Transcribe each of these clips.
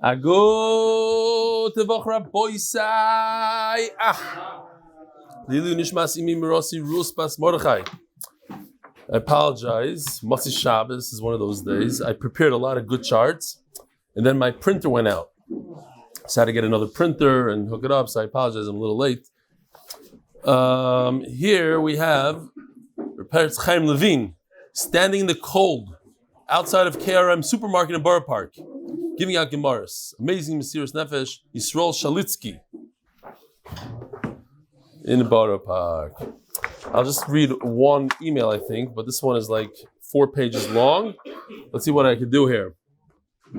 I go to Voch Boisai. Lilu Nishmas Imi Mirosi Ruspas Mordechai. I apologize. Motzi Shabbos is one of those days. I prepared a lot of good charts, and then my printer went out. So I had to get another printer and hook it up, so I apologize, I'm a little late. Here we have Repair's Chaim Levine standing in the cold outside of KRM supermarket in Borough Park, giving out Gemaras. Amazing Mesiras Nefesh, Yisrael Shalitsky in Borough Park. I'll just read one email, I think, but this one is like 4 pages long. Let's see what I can do here. I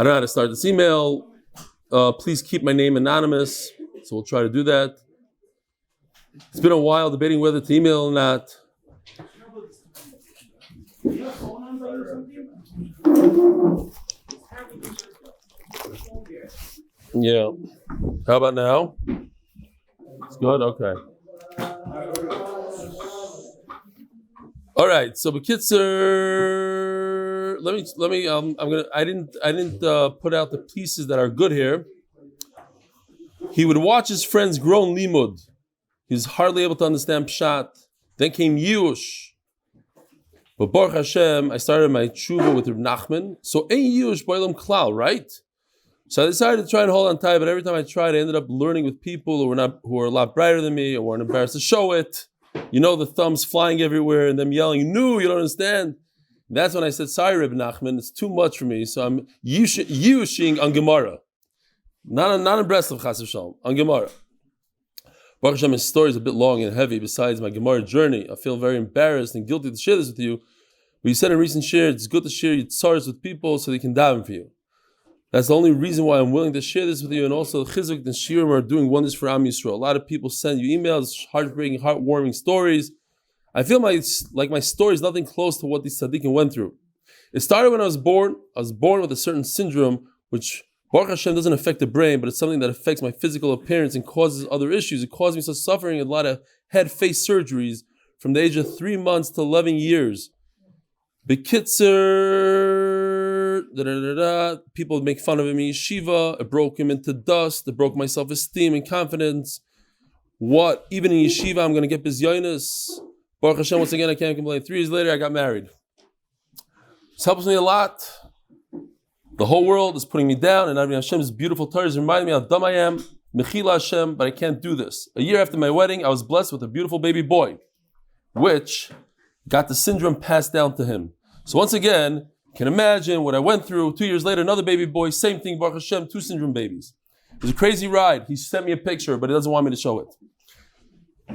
don't know how to start this email. Please keep my name anonymous, so we'll try to do that. It's been a while debating whether to email or not. Yeah. How about now? It's good? Okay. All right. So Bekitzer, let me I didn't put out the pieces that are good here. He would watch his friends grow in limud. He was hardly able to understand Pshat. Then came Yush. But Baruch Hashem, I started my tshuva with Reb Nachman. So ein Yush b'olam klal, right? So I decided to try and hold on tight, but every time I tried, I ended up learning with people who were a lot brighter than me, or weren't embarrassed to show it. You know, the thumbs flying everywhere and them yelling, "No, you don't understand." And that's when I said, "Sorry, Reb Nachman, it's too much for me." So I'm yushing on Gemara, not in Breslov Chas v'Shalom, on Gemara. Baruch Hashem, his story is a bit long and heavy. Besides my Gemara journey, I feel very embarrassed and guilty to share this with you. But you said in recent share, it's good to share your tzaras with people so they can daven for you. That's the only reason why I'm willing to share this with you. And also, Chizuk and Shiurim are doing wonders for Am Yisrael. A lot of people send you emails, heartbreaking, heartwarming stories. I feel like my story is nothing close to what these tzaddikim went through. It started when I was born. I was born with a certain syndrome, which Baruch Hashem doesn't affect the brain, but it's something that affects my physical appearance and causes other issues. It caused me such suffering and a lot of head-face surgeries from the age of 3 months to 11 years. Bekitzer, people would make fun of him in yeshiva. It broke him into dust. It broke my self-esteem and confidence. What? Even in yeshiva, I'm going to get bizyonis. Baruch Hashem, once again, I can't complain. 3 years later, I got married. This helps me a lot. The whole world is putting me down, and Hashem's beautiful Torah is reminding me how dumb I am. Mechila Hashem, but I can't do this. A year after my wedding, I was blessed with a beautiful baby boy, which got the syndrome passed down to him. So once again, you can imagine what I went through. 2 years later, another baby boy, same thing, Baruch Hashem, 2 syndrome babies. It was a crazy ride. He sent me a picture, but he doesn't want me to show it.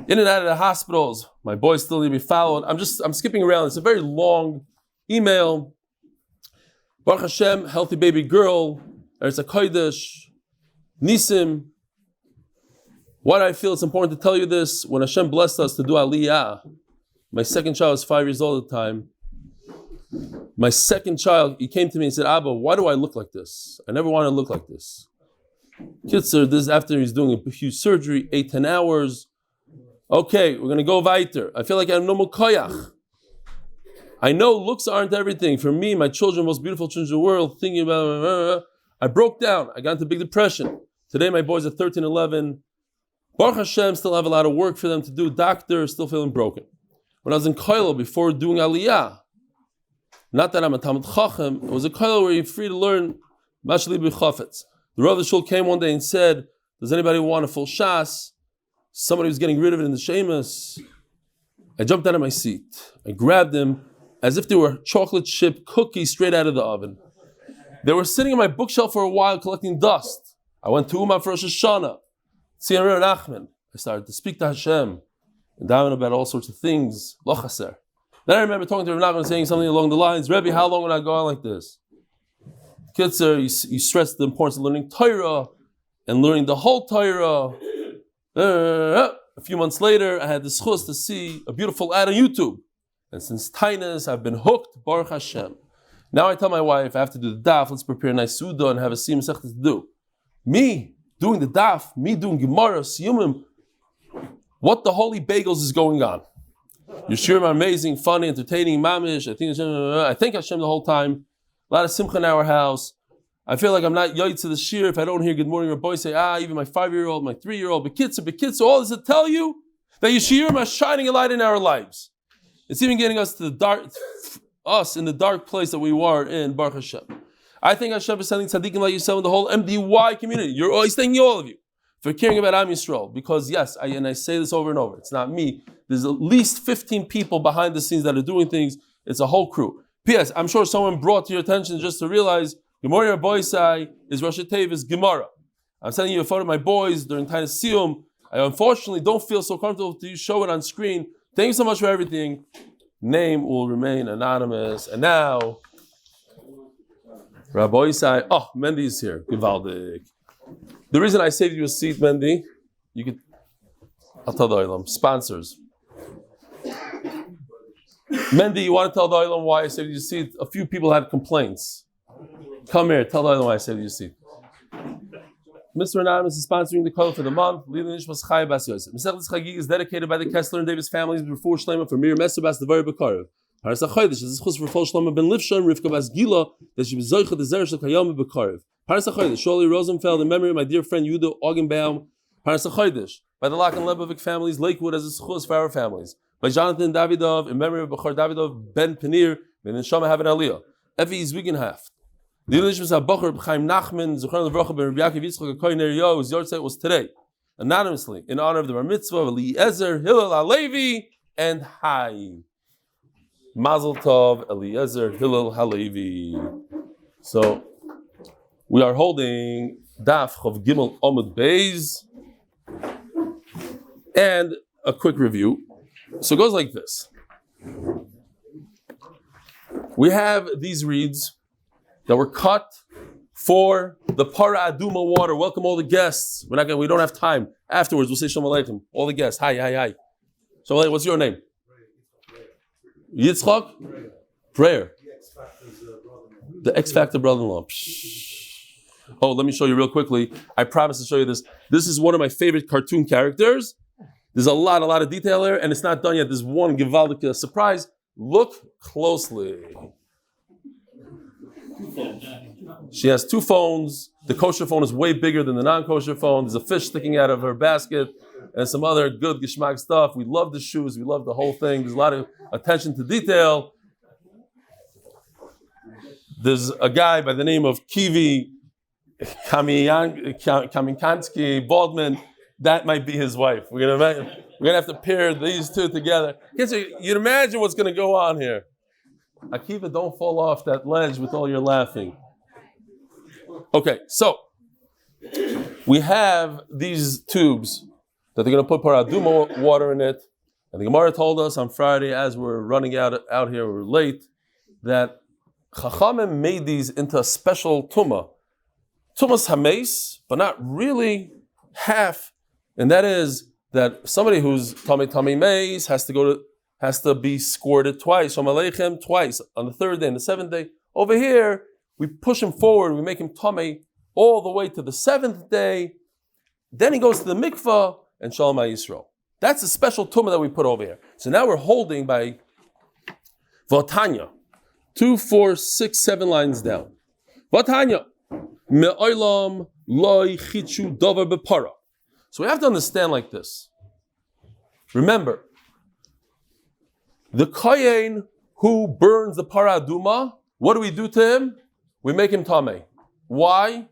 In and out of the hospitals, my boys still need to be followed. I'm skipping around. It's a very long email. Baruch Hashem, healthy baby girl, Eretz HaKodesh, Nisim. Why do I feel it's important to tell you this? When Hashem blessed us to do Aliyah, my second child was 5 years old at the time. My second child, he came to me and said, "Abba, why do I look like this? I never want to look like this." Kitzer, this is after he's doing a huge surgery, 8-10 hours. Okay, we're going to go weiter. I feel like I have no more koyach. I know looks aren't everything. For me, my children, most beautiful children in the world, thinking about I broke down. I got into big depression. Today, my boys are 13, 11. Baruch Hashem, still have a lot of work for them to do. Doctor, still feeling broken. When I was in Koilo, before doing Aliyah, not that I'm a Talmud Chacham, it was a Koilo where you're free to learn Mashli B'Chafetz. The Rav of the Shul came one day and said, "Does anybody want a full shas?" Somebody was getting rid of it in the shemus. I jumped out of my seat. I grabbed him as if they were chocolate chip cookies straight out of the oven. They were sitting on my bookshelf for a while collecting dust. I went to Umah for Rosh Hashanah. Tzien Reb Nachman. I started to speak to Hashem and down about all sorts of things. Lo chaser. Then I remember talking to Reb Nachman and saying something along the lines, "Rebbe, how long will I go on like this?" Kitzer, you stressed the importance of learning Torah and learning the whole Torah. A few months later, I had the zechus to see a beautiful ad on YouTube. And since Tainus, I've been hooked, Baruch Hashem. Now I tell my wife, I have to do the daf, let's prepare a nice suda and have a siyum sechus to do. Me doing the daf, me doing Gemara, Siyumim, what the holy bagels is going on? Your shiurim are amazing, funny, entertaining, mamish. I thank Hashem the whole time. A lot of simcha in our house. I feel like I'm not yoytz to the shir if I don't hear good morning Rabbi say, even my 5-year-old, my 3-year-old, bekitzer, all this to tell you that Yeshirim are shining a light in our lives. It's even getting us to us in the dark place that we were in, Baruch Hashem. I think Hashem is sending tzaddikim like yourself in the whole MDY community. He's thanking all of you for caring about Am Yisrael. Because yes, I say this over and over, it's not me. There's at least 15 people behind the scenes that are doing things. It's a whole crew. P.S. I'm sure someone brought to your attention just to realize Gemara Boisai is Rosh Tevis Gemara. I'm sending you a photo of my boys during Daf Yomi. I unfortunately don't feel so comfortable to show it on screen. Thank you so much for everything. Name will remain anonymous. And now, Rabbi Isai. Oh, Mendy is here. Givaldik. The reason I saved you a seat, Mendy, I'll tell the Olam. Sponsors. Mendy, you want to tell the Olam why I saved you a seat? A few people had complaints. Come here, tell the Olam why I saved you a seat. Mr. Anonymous is sponsoring the code for the month. Maseches Chagigah is dedicated by the Kessler and Davis families Refuah shleima for Miriam Esther, Devora, bekorov. This is zechus for Shlomo ben Lifsha and Rivka bas Gila that she was zoche the Zera Shel Kayama bekorov. Shauly Rosenfeld in memory of my dear friend Yehuda Augenbaum. By the Lock Lebovic families, Lakewood as a zechus for our families. By Jonathan Davydov in memory of Bechor Davydov ben penir and Shlomo have an aliyah. Effy Zweigenhaft. The Eliezer Bechor Nachman Zera Shel Kayama Yahweh was today, anonymously in honor of the bar mitzvah of Eliezer Hillel Halevi and Hai. Mazel Tov Eliezer Hillel Halevi. So we are holding Daf of Gimel Amud Beis, and a quick review. So it goes like this. We have these reeds that were cut for the Para Aduma water. Welcome all the guests. We don't have time. Afterwards, we'll say Shalom Aleichem. All the guests. Hi. Shalom Aleichem. What's your name? Yitzchak? Prayer. The X Factor brother-in-law. Oh, let me show you real quickly. I promise to show you this. This is one of my favorite cartoon characters. There's a lot of detail here, and it's not done yet. There's one Givaldik surprise. Look closely. She has 2 phones. The kosher phone is way bigger than the non-kosher phone. There's a fish sticking out of her basket and some other good geschmack stuff. We love the shoes. We love the whole thing. There's a lot of attention to detail. There's a guy by the name of Kiwi Kaminkansky Baldman. That might be his wife. We're gonna have to pair these two together. You'd imagine what's gonna go on here. Akiva, don't fall off that ledge with all your laughing. Okay, so we have these tubes that they're going to put paraduma water in it. And the Gemara told us on Friday, as we're running out here, we're late, that Chachamim made these into a special tumah. Tumas hameis, but not really half. And that is that somebody who's tummy meis has to be squirted twice, Shalom Aleichem, twice, on the 3rd day and the 7th day. Over here, we push him forward, we make him tummy all the way to the 7th day. Then he goes to the mikvah and Shalom Yisrael. That's a special tumah that we put over here. So now we're holding by Vatanya, 2, 4, 6, 7 lines down. Vatanya, me'olam loy chichu davar bepara. So we have to understand like this. Remember, the kohen who burns the para aduma, what do we do to him? We make him tameh. Why?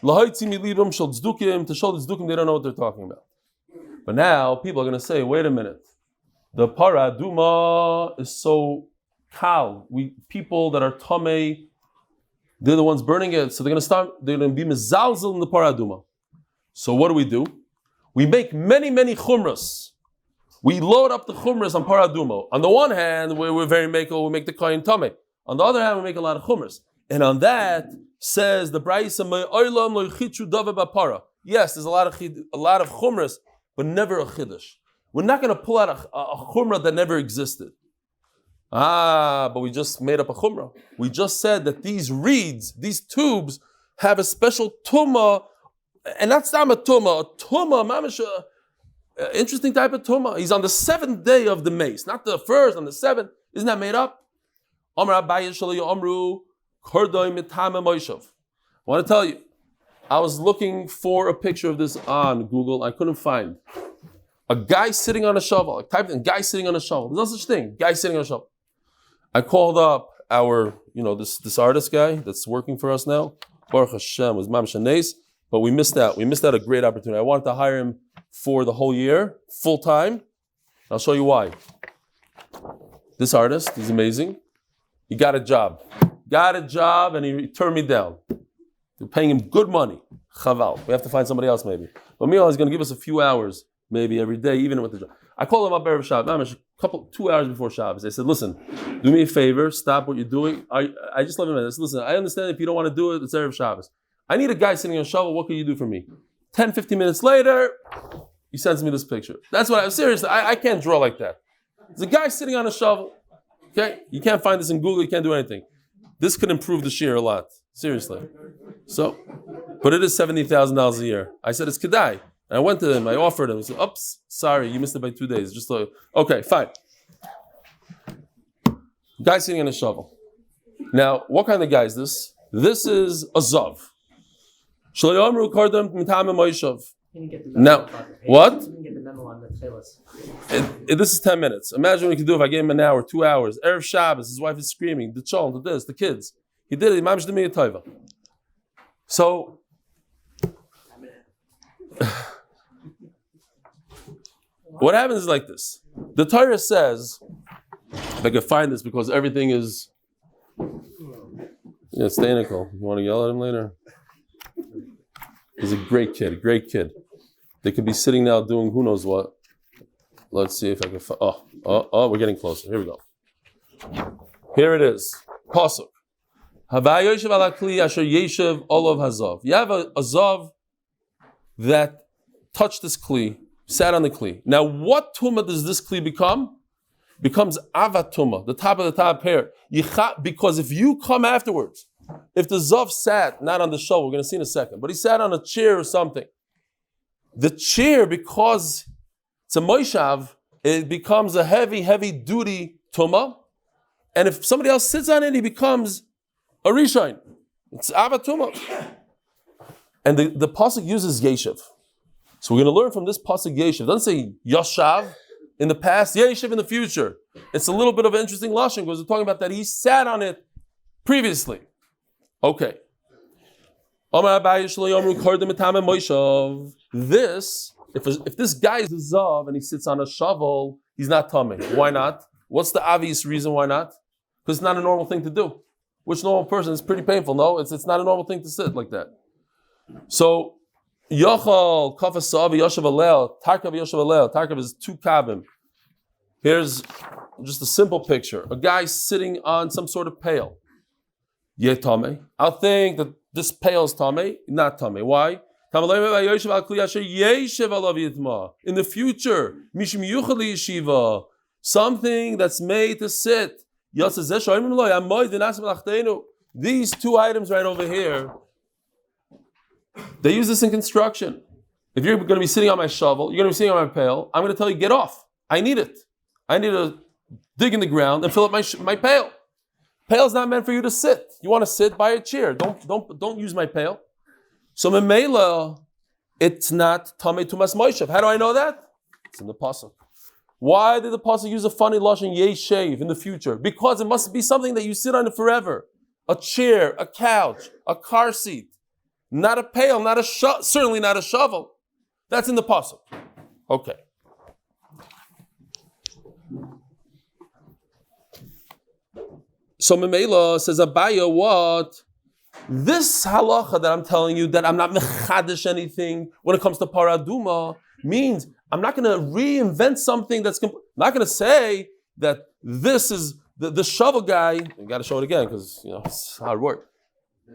Lahaitzi milibam shel tzdukim, to show the tzdukim they don't know what they're talking about. But now people are going to say, wait a minute, the para aduma is so kal. People that are tameh, they're the ones burning it, so they're going to be mezalzel in the para aduma. So what do? We make many chumras. We load up the chumras on paradumo. On the one hand, we're very makel, we make the kohen tameh. On the other hand, we make a lot of chumras. And on that says the Braisa, me'olam lo yichichu davar b'para. Yes, there's a lot of chumras, but never a chiddush. We're not going to pull out a chumrah that never existed. But we just made up a chumrah. We just said that these reeds, these tubes, have a special tumah, and that's not a tumah, mamish, interesting type of tumah. He's on the 7th day of the mace, not the 1st, on the 7th. Isn't that made up? Amr Abaye Shaloyo Amru Kordoi Mitame Moishav. want to tell you, I was looking for a picture of this on Google. I couldn't find a guy sitting on a shovel. I typed in guy sitting on a shovel. There's no such thing. Guy sitting on a shovel. I called up our, this artist guy that's working for us now. Baruch Hashem was Mam Shanes, but we missed out. We missed out a great opportunity. I wanted to hire him for the whole year, full time. I'll show you why. This artist, he's amazing. He got a job, and he turned me down. They're paying him good money. Chaval. We have to find somebody else maybe. But meanwhile, he's going to give us a few hours, maybe every day, even with the job. I called him up Erev Shabbos, 2 hours before Shabbos. I said, listen, do me a favor, stop what you're doing. I just love him. I said, listen, I understand if you don't want to do it, it's Erev Shabbos. I need a guy sitting on a shovel. What can you do for me? 10, 15 minutes later, he sends me this picture. That's what seriously, I can't draw like that. There's a guy sitting on a shovel. Okay? You can't find this in Google, you can't do anything. This could improve the shear a lot. Seriously. So, but it is $70,000 a year. I said, it's Kedai. And I went to him, I offered him. He said, oops, sorry, you missed it by 2 days. Just okay, fine. Guy sitting on a shovel. Now, what kind of guy is this? This is a Zav. Now, what? This is 10 minutes. Imagine what he could do if I gave him an hour, 2 hours. Erev Shabbos, his wife is screaming, the children, the this, the kids. He did it. Imam Shdemi Taiva. So, what happens is like this. The Torah says, if I could find this because everything is, it's Danical. You want to yell at him later? He's a great kid. They could be sitting now doing who knows what. Let's see if I can find, we're getting closer. Here we go. Here it is. Pasuk. You have a zav that touched this kli, sat on the kli. Now, what tumah does this kli become? Becomes avat tumah, the top of the top pair. Because if you come afterwards, if the zav sat not on the shovel, we're going to see in a second, but he sat on a chair or something. The chair, because it's a moishav, it becomes a heavy duty tumah. And if somebody else sits on it, he becomes a rishon. It's avat tumah. And the pasuk uses yeshiv. So we're going to learn from this pasuk yeshiv. It doesn't say yashav in the past, yeshiv in the future. It's a little bit of an interesting lashon because we're talking about that he sat on it previously. Okay. This, if this guy is a zav and he sits on a shovel, he's not tummy. Why not? What's the obvious reason why not? Because it's not a normal thing to do. Which normal person is pretty painful, no? It's not a normal thing to sit like that. So, Yochal, Kafasav, Yoshev Alel, Tarkav Yoshev Alel. Tarkav is 2 kavim. Here's just a simple picture. A guy sitting on some sort of pail. Yetame. I'll think that this pail is tame, not tame. Why? In the future, something that's made to sit. These 2 items right over here, they use this in construction. If you're going to be sitting on my shovel, you're going to be sitting on my pail, I'm going to tell you, get off. I need it. I need to dig in the ground and fill up my pail. Pail's not meant for you to sit. You want to sit by a chair. Don't use my pail. So memela, it's not tamei tumas moishav. How do I know that? It's in the pasuk. Why did the pasuk use a funny lashon yeshev in the future? Because it must be something that you sit on it forever. A chair, a couch, a car seat. Not a pail, certainly not a shovel. That's in the pasuk. Okay. So Memela says, Abaya, what? This halacha that I'm telling you, that I'm not mechadish anything when it comes to paraduma, means I'm not going to reinvent something that's... I'm not going to say that this is the shovel guy. I got to show it again because it's hard work.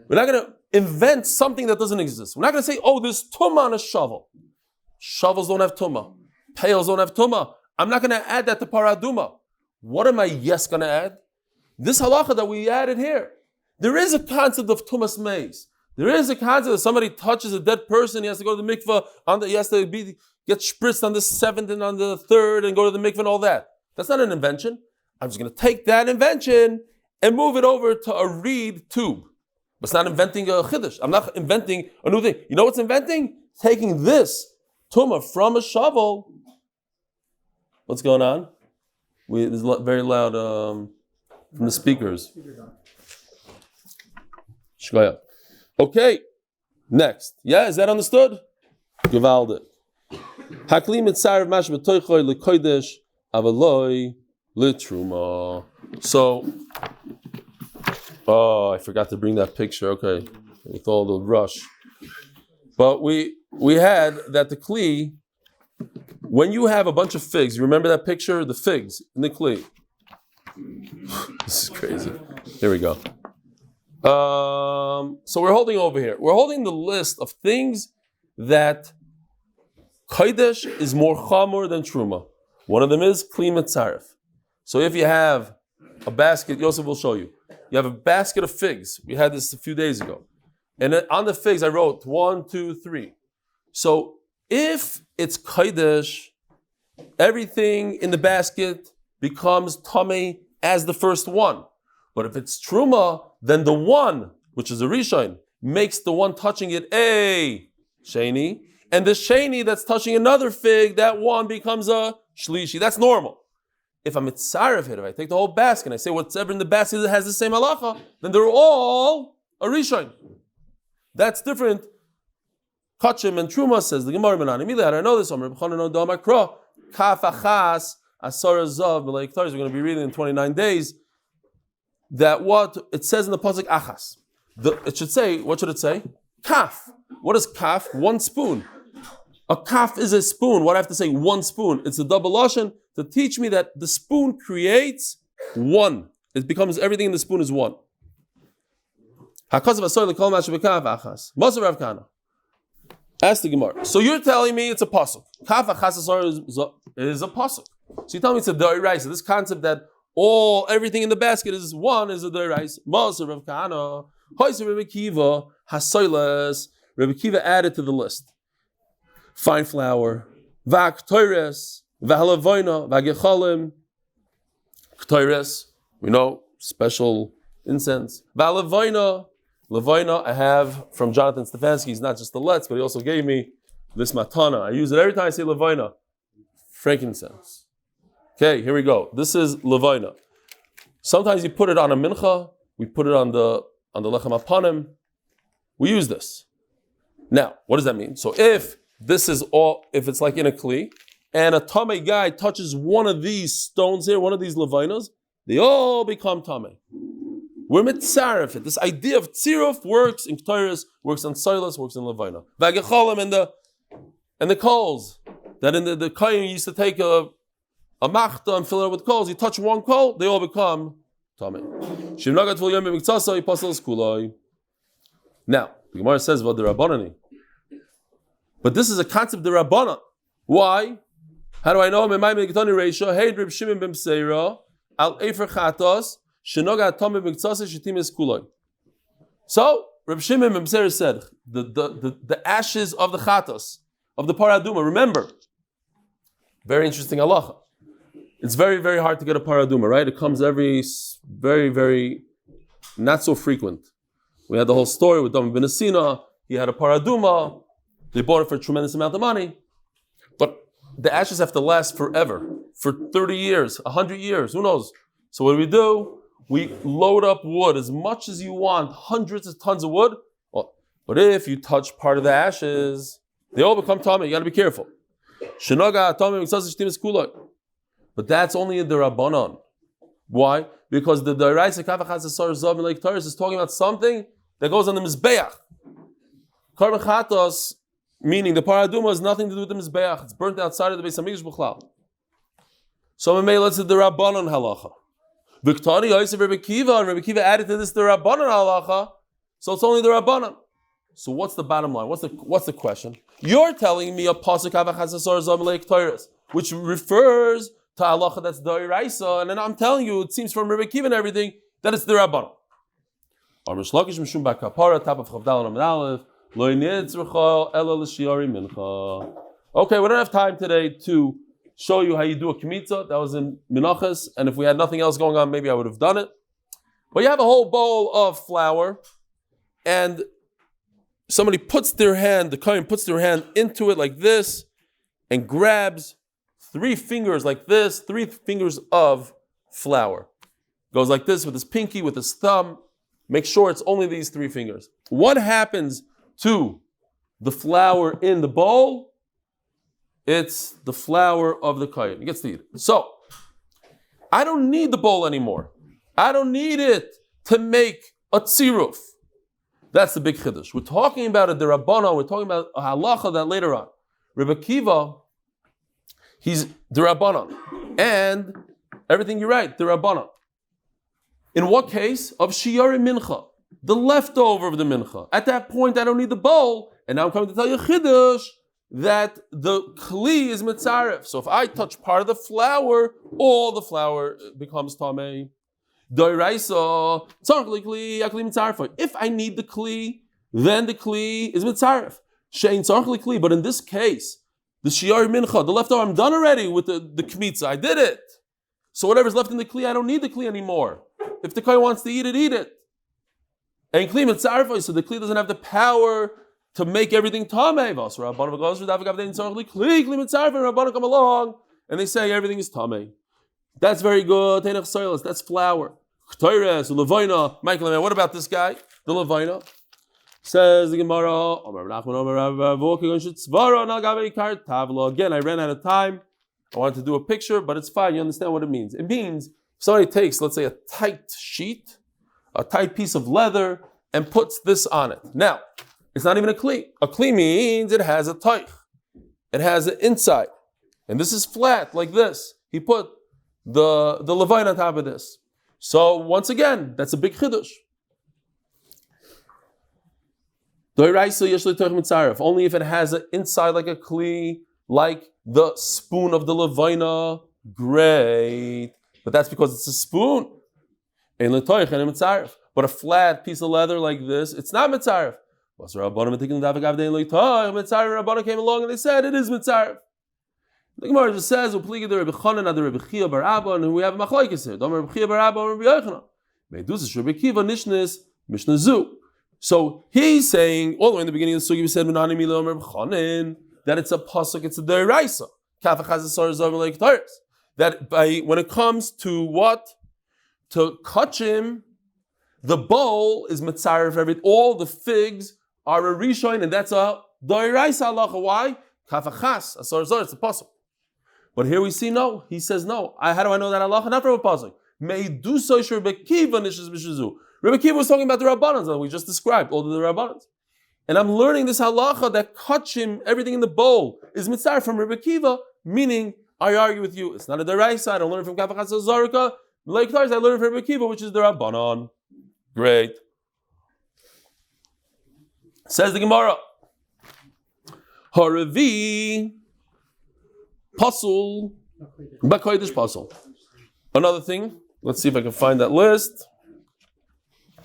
We're not going to invent something that doesn't exist. We're not going to say, there's tumah on a shovel. Shovels don't have tumah. Pails don't have tumah. I'm not going to add that to paraduma. What am I going to add? This halacha that we added here. There is a concept of tumas meis. There is a concept that somebody touches a dead person, he has to go to the mikveh, he has to get spritzed on the 7th and on the 3rd and go to the mikveh and all that. That's not an invention. I'm just going to take that invention and move it over to a reed tube. It's not inventing a chiddush. I'm not inventing a new thing. You know what's inventing? Taking this tumah from a shovel. What's going on? There's very loud from the speakers. Shkoya. Okay, next. Yeah, is that understood? Gewaldig. Hakli mitzarev mash b'toichoy lekodesh avaloi litruma. So, I forgot to bring that picture. Okay, with all the rush. But we had that the kli, when you have a bunch of figs, you remember that picture? The figs in the kli. This is crazy. Here we go. So we're holding over here. We're holding the list of things that kodesh is more chamor than truma. One of them is kli mitzaref. So if you have a basket, Yosef will show you. You have a basket of figs. We had this a few days ago. And on the figs, I wrote 1, 2, 3. So if it's kodesh, everything in the basket becomes tamei as the first one. But if it's truma, then the one, which is a rishon, makes the one touching it a sheni, and the sheni that's touching another fig, that one becomes a shlishi. That's normal. If I'm mitzaref it, if I take the whole basket and I say whatever in the basket that has the same halacha, then they're all a rishon. That's different. Kachim and truma says the Gemara Menani. I know this. Kaf achas asara zav b'leik taris. We're going to be reading in 29 days. That what it says in the pasuk achas. It should say, what should it say? Kaf. What is kaf? 1 spoon. A kaf is a spoon. What I have to say? 1 spoon. It's a double lashon to teach me that the spoon creates 1. It becomes everything in the spoon is 1. Ask the Gemara. So you're telling me it's a pasuk. Kaf achas is a pasuk. So you tell me it's a doiraisa. This concept that everything in the basket is 1 is a doiraisa. Maser Rav Kahana, Hoyser Rebbe Kiva, Hasoiles. Rebbe Kiva added to the list. Fine flour, vak toires, vahalavoina, vagecholim, ktoires. We know special incense. Vahalavoina. Lavoina, I have from Jonathan Stefansky. He's not just the let's, but he also gave me this matana. I use it every time I say lavoina. Frankincense. Okay, here we go. This is lavoina. Sometimes you put it on a mincha. We put it on the lechem apanim. We use this. Now, what does that mean? So if it's like in a kli, and a tamei guy touches one of these stones here, one of these lavainas, they all become tamei. We're mitzaref it. This idea of tziruf works in Ketores, works on Silas, works in Levina. Vagecholim and the coals. That in the Kayin used to take a machta and fill it with coals. You touch one coal, they all become tamei. Shimnagat v'l yom b'miktsasa yipasel skulai. Now, the Gemara says about the Rabbanani. But this is a concept of the Rabbanan. Why? How do I know? Hey, Reb Shimon ben Seira, al efer chatos. So, Reb Shimon ben Seira said, the ashes of the chatos, of the paraduma, remember, very interesting halacha. It's very, very hard to get a paraduma, right? It comes very, very, not so frequent. We had the whole story with David ben Asina. He had a paraduma. They bought it for a tremendous amount of money. But the ashes have to last forever, for 30 years, 100 years, who knows? So what do? We load up wood as much as you want, hundreds of tons of wood. Well, but if you touch part of the ashes, they all become tamei. You got to be careful. But that's only in the Rabbanon. Why? Because the Daraisa Kavachas Asar Zav and Lake Taurus is talking about something that goes on the Mizbeach. Karban Chatos, meaning the paraduma, has nothing to do with the Mizbeach. It's burnt outside of the Beis Hamikdash B'chlal. So let's do the Rabbanon halacha. Victoria Yosef Rebbe Kiva, and Rebbe Kiva added to this the Rabbanan halacha, so it's only the Rabbanan. So what's the bottom line? What's the question? You're telling me a pasuk havachas asar zamelek Torahs, which refers to halacha that's doiraisa, and then I'm telling you, it seems from Rebbe Kiva and everything that it's the Rabbanan. Okay, we don't have time today to show you how you do a kmitza. That was in Menachos, and if we had nothing else going on, maybe I would have done it. But you have a whole bowl of flour, and somebody the kohen puts their hand into it like this, and grabs 3 fingers like this, 3 fingers of flour. Goes like this with his pinky, with his thumb. Make sure it's only these 3 fingers. What happens to the flour in the bowl? It's the flour of the kohen. He gets to eat it. So, I don't need the bowl anymore. I don't need it to make a tziruf. That's the big chiddush. We're talking about a derabbanan. We're talking about a halacha that later on. Rebbe Kiva, he's derabbanan. And everything you're right, derabbanan. In what case? Of shiyari mincha. The leftover of the mincha. At that point, I don't need the bowl. And now I'm coming to tell you chiddush that the kli is mitzaref. So if I touch part of the flour, all the flour becomes tamei. Doiraisa, tzarech kli, akli mitzaref. If I need the kli, then the kli is mitzaref. Shein tzarech kli. But in this case, the shiyar mincha, the leftover, I'm done already with the kmitza. I did it. So whatever's left in the kli, I don't need the kli anymore. If the kohen wants to eat it, eat it. And kli mitzaref, so the kli doesn't have the power to make everything tamei. Rabbanan come along and they say everything is tamei. That's very good. That's flour. What about this guy? The levina. Says the Gemara. Again, I ran out of time. I wanted to do a picture, but it's fine. You understand what it means. It means somebody takes, let's say, a tight sheet, a tight piece of leather, and puts this on it. Now, it's not even a kli. A kli means it has a taich. It has an inside. And this is flat, like this. He put the levine on top of this. So, once again, that's a big chiddush. Only if it has an inside like a kli, like the spoon of the levina, great. But that's because it's a spoon. But a flat piece of leather like this, it's not mitzaref. Rabbanan came along and they said it is mitzaref. The Gemara just says, and we have a machlokes here. So he's saying, all the way in the beginning of the sugi, we said that it's a pasuk, it's a deraisa. That when it comes to what? To kachim, the bowl is mitzaref everything. All the figs are a rishon, and that's a deraisa halacha. Why? Kafachas, it's a pasuk. But here we see no. He says no. How do I know that halacha? Not from a pasuk. Rebbe Kiva was talking about the Rabbanans that we just described, all the Rabbanans. And I'm learning this halacha that kachim, everything in the bowl, is mitzar from Rebbe Kiva, meaning, I argue with you, it's not a deraisa, I don't learn it from Kafachas Zarka, like I learn it from Rebbe Kiva, which is the Rabbanan. Great. Says the Gemara, Haravi, Pasul, Bakoidish Pasul. Another thing, let's see if I can find that list.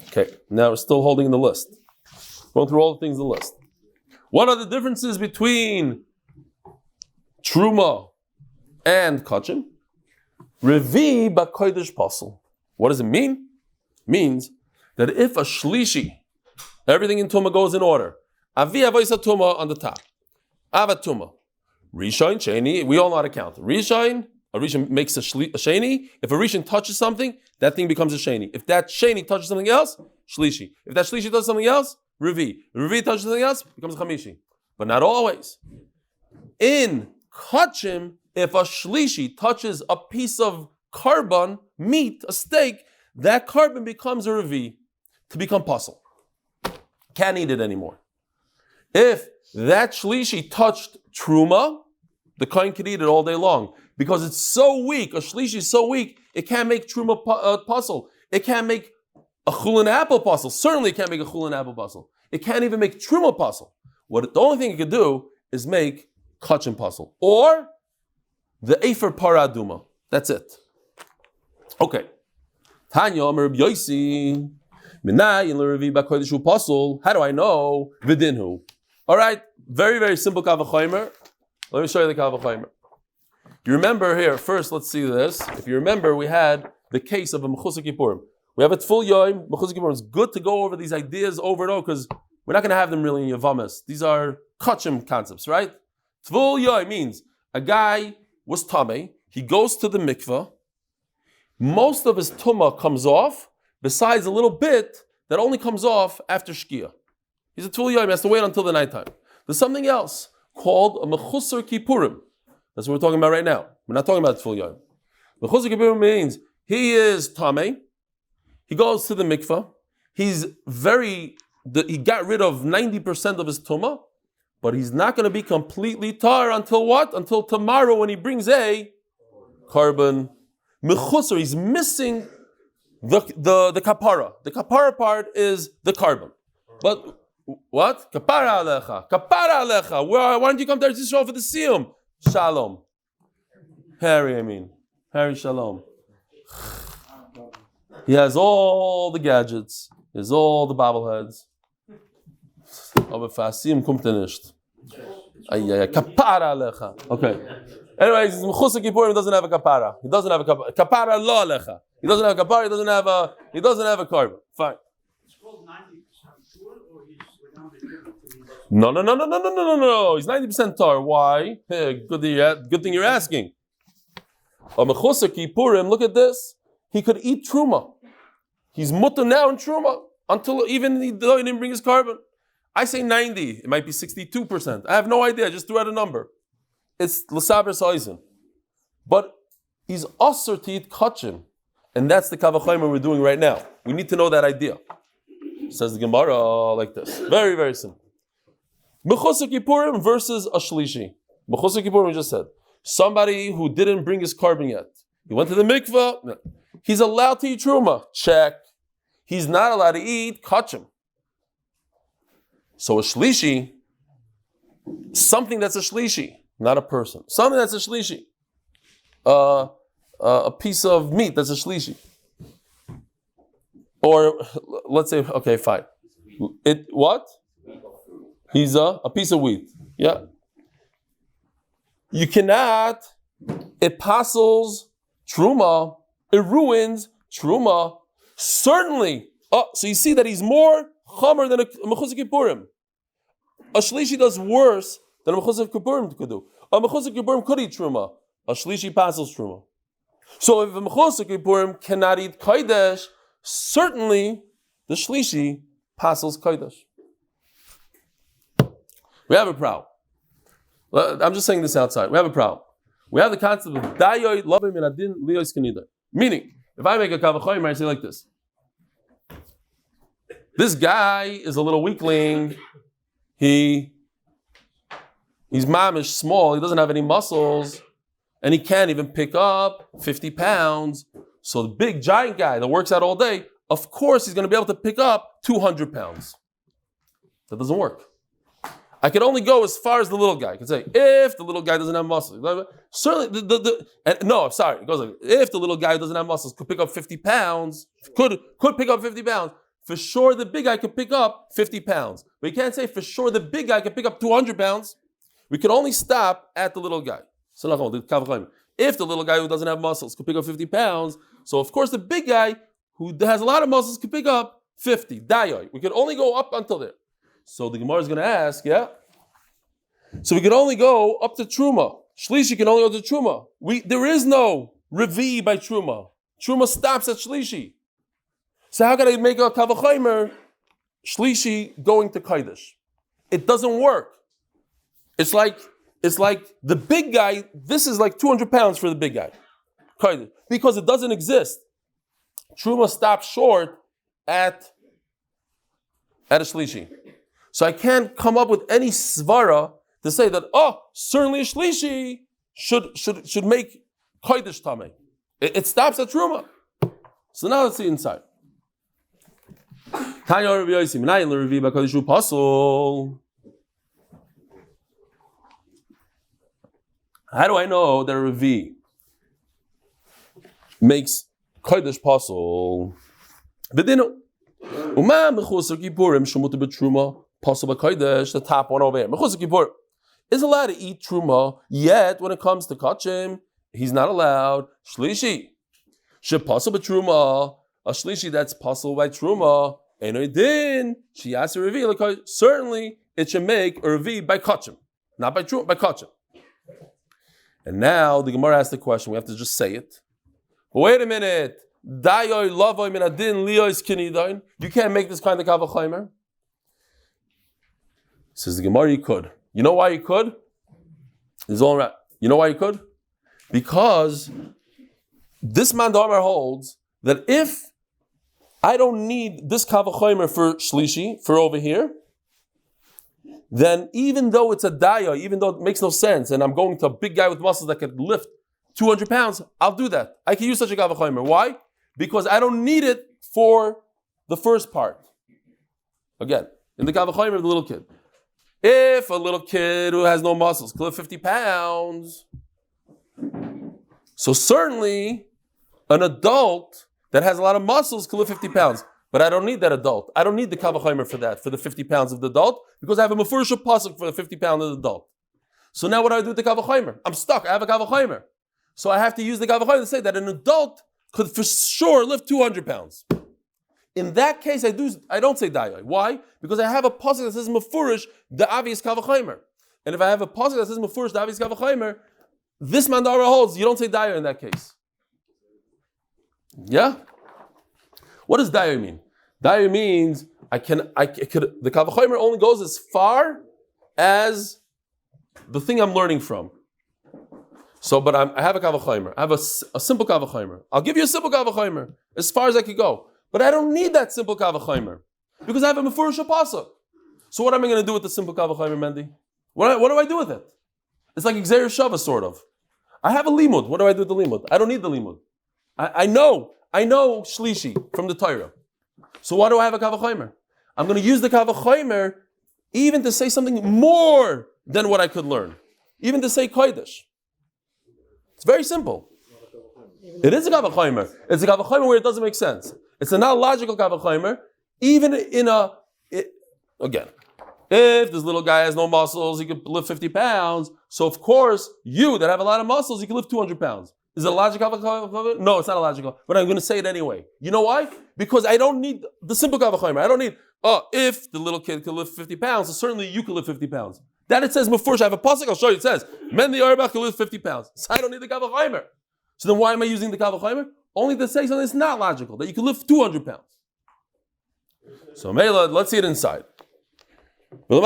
Okay, now we're still holding the list. Going through all the things in the list. What are the differences between Truma and Kachim? Revi Bakoidish Pasul. What does it mean? It means that if a Shlishi, everything in Tuma goes in order. Avi Avoisa Tuma on the top. Ava Tuma. Rishain, Sheni, we all know how to count. Rishain, a Rishon makes a Sheni. If a Rishon touches something, that thing becomes a Sheni. If that Sheni touches something else, Shlishi. If that Shlishi does something else, Revi. Revi touches something else, becomes a Chamishi. But not always. In Kachim, if a Shlishi touches a piece of carbon, meat, a steak, that carbon becomes a Revi, to become puzzle. Can't eat it anymore. If that Shlishi touched Truma, the kohen could eat it all day long. Because it's so weak, a Shlishi is so weak, it can't make Truma puzzle. It can't make a chulin apple puzzle. Certainly it can't make a chulin apple puzzle. It can't even make Truma puzzle. The only thing it could do is make kachim puzzle. Or the Efer Paraduma. That's it. Okay. Tanya Amar Yosi. How do I know? Vidinhu. All right, very, very simple kavachomer. Let me show you the kavachomer. You remember here, first let's see this. If you remember, we had the case of a Mechusar Kippurim. We have a Tful Yom, Mechuzah Kippurim. It's good to go over these ideas over and over because we're not going to have them really in Yavamas. These are Kachim concepts, right? Tful Yom means a guy was Tameh, he goes to the mikveh, most of his Tumah comes off, besides a little bit that only comes off after Shkia. He's a Tful Yom, he has to wait until the nighttime. There's something else called a Mechusar Kippurim. That's what we're talking about right now. We're not talking about Tful Yom. Mechusar Kippurim means he is Tameh, he goes to the mikveh, he got rid of 90% of his Tumah, but he's not going to be completely tar until what? Until tomorrow when he brings a carbon. Mechusar, he's missing the kapara. The kapara part is the carbon. But what? Kapara alecha. Kapara alecha. Why don't you come to Eretz Yisrael for the Siyum? Shalom. Harry Shalom. He has all the gadgets. He has all the bobbleheads. Aber Fasim kommt nicht. Kapara alecha. Okay. Anyways, Mechusar Kippurim doesn't have a kapara. He doesn't have a kapara. Kapara lo alecha. He doesn't have a kapara. He doesn't have a carbon. Fine. It's called 90% sure, or he's without the No. He's 90% tar. Why? Hey, good thing you're asking. A Mechusar Kippurim, look at this. He could eat truma. He's mutter now in truma until even he didn't bring his carbon. I say 90. It might be 62%. I have no idea. I just threw out a number. It's l'saber soizen. But he's osser to eat kachim. And that's the kavachoyma we're doing right now. We need to know that idea. Says the Gemara like this. Very, very simple. Mechusar Kippurim versus a shlishi. Mechusar Kippurim we just said. Somebody who didn't bring his carbon yet. He went to the mikveh. No. He's allowed to eat truma. Check. He's not allowed to eat kachim. So a shlishi, something that's a shlishi, not a person. Something that's a shlishi. A piece of meat that's a shlishi. Or let's say, okay, fine. What? He's a piece of wheat. Yeah. You cannot, it passels truma, it ruins truma. Certainly. So you see that he's more chamer than a Mechusar Kippurim. A shlishi does worse than a Mechusar Kippurim could do. A Mechusar Kippurim could eat truma. A shlishi passes truma. So if a Mechusar Kippurim cannot eat kodesh, certainly the shlishi passes kodesh. We have a problem. I'm just saying this outside. We have a problem. We have the concept of dayoy lovim and adin liyos kenida. Meaning, if I make a kavachoyim, I say like this. This guy is a little weakling. He's mamish small. He doesn't have any muscles. And he can't even pick up 50 pounds. So the big giant guy that works out all day, of course he's going to be able to pick up 200 pounds. That doesn't work. I can only go as far as the little guy. I can say, if the little guy doesn't have muscles. Certainly, it goes like, if the little guy who doesn't have muscles could pick up 50 pounds, could pick up 50 pounds, for sure the big guy could pick up 50 pounds. But you can't say for sure the big guy could pick up 200 pounds. We can only stop at the little guy. If the little guy who doesn't have muscles could pick up 50 pounds, so of course the big guy who has a lot of muscles could pick up 50. Dayoy. We can only go up until there. So the Gemara is going to ask, yeah? So we can only go up to Truma. Shlishi can only go to Truma. There is no Revi by Truma. Truma stops at Shlishi. So how can I make a Kavachomer Shlishi going to Kaidish? It doesn't work. It's like the big guy, this is like 200 pounds for the big guy. Kaidish. Because it doesn't exist. Truma stops short at a Shlishi. So I can't come up with any svara to say that, certainly a shlishi should make kodesh tamei. It stops at truma. So now let's see inside. How do I know that a Revi makes kodesh pasul? V'dinu Uma mechusar kippurim shumutu b'truma. Possible kodesh, the top one over here. Mechusar Kippur is allowed to eat truma, yet when it comes to kachim, he's not allowed. Shlishi, shepasul b'truma, a shlishi that's possible by truma, enoidin, she asked a revi, certainly it should make a revi by kachim, not by truma, by kachim. And now the Gemara asks the question, we have to just say it. But wait a minute, you can't make this kind of kavachaymer. Says the Gemara, you could. You know why you could? It's all right. You know why you could? Because this Mandarmar holds that if I don't need this kavachaymer for shlishi, for over here, then even though it's a daya, even though it makes no sense, and I'm going to a big guy with muscles that could lift 200 pounds, I'll do that. I can use such a kavachaymer. Why? Because I don't need it for the first part. Again, in the kavachaymer of the little kid. If a little kid who has no muscles can lift 50 pounds, so certainly an adult that has a lot of muscles can lift 50 pounds. But I don't need that adult. I don't need the kavachaymer for that, for the 50 pounds of the adult, because I have a mefurish pasuk for the 50 pounds of the adult. So now what do I do with the kavachaymer? I'm stuck. I have a kavachaymer. So I have to use the kavachaymer to say that an adult could for sure lift 200 pounds. In that case, I don't say dayai. Why? Because I have a pasuk that says mefurish, the obvious kavachaymer. And if I have a pasuk that says mefurish, the obvious kavachaymer, this mandara holds, you don't say dayai in that case. Yeah? What does dayai mean? Dayai means I could. The kavachaymer only goes as far as the thing I'm learning from. So, but I have a kavachaymer. I have a simple kavachaymer. I'll give you a simple kavachaymer as far as I could go. But I don't need that simple kavachaymer because I have a mefurish pasuk. So what am I going to do with the simple kavachaymer, Mendy? What do I do with it? It's like Zera Shel Kayama, sort of. I have a limud. What do I do with the limud? I don't need the limud. I know shlishi from the Torah. So why do I have a kavachaymer? I'm going to use the kavachaymer even to say something more than what I could learn. Even to say kodesh. It's very simple. It is a kavachaymer. It's a kavachaymer where it doesn't make sense. It's a not logical kavachaymer. Even again, if this little guy has no muscles, he could lift 50 pounds. So of course, you that have a lot of muscles, you can lift 200 pounds. Is it a logical kavachaymer? No, it's not a logical. But I'm going to say it anyway. You know why? Because I don't need the simple kavachaymer. I don't need, if the little kid can lift 50 pounds, so certainly you can lift 50 pounds. That it says mefurish. I have a pasuk, I'll show you. It says, men the arbach can lift 50 pounds. So I don't need the kavachaymer. So then why am I using the kavachaymer? Only to say something that's not logical, that you can lift 200 pounds. So Mela, let's see it inside. And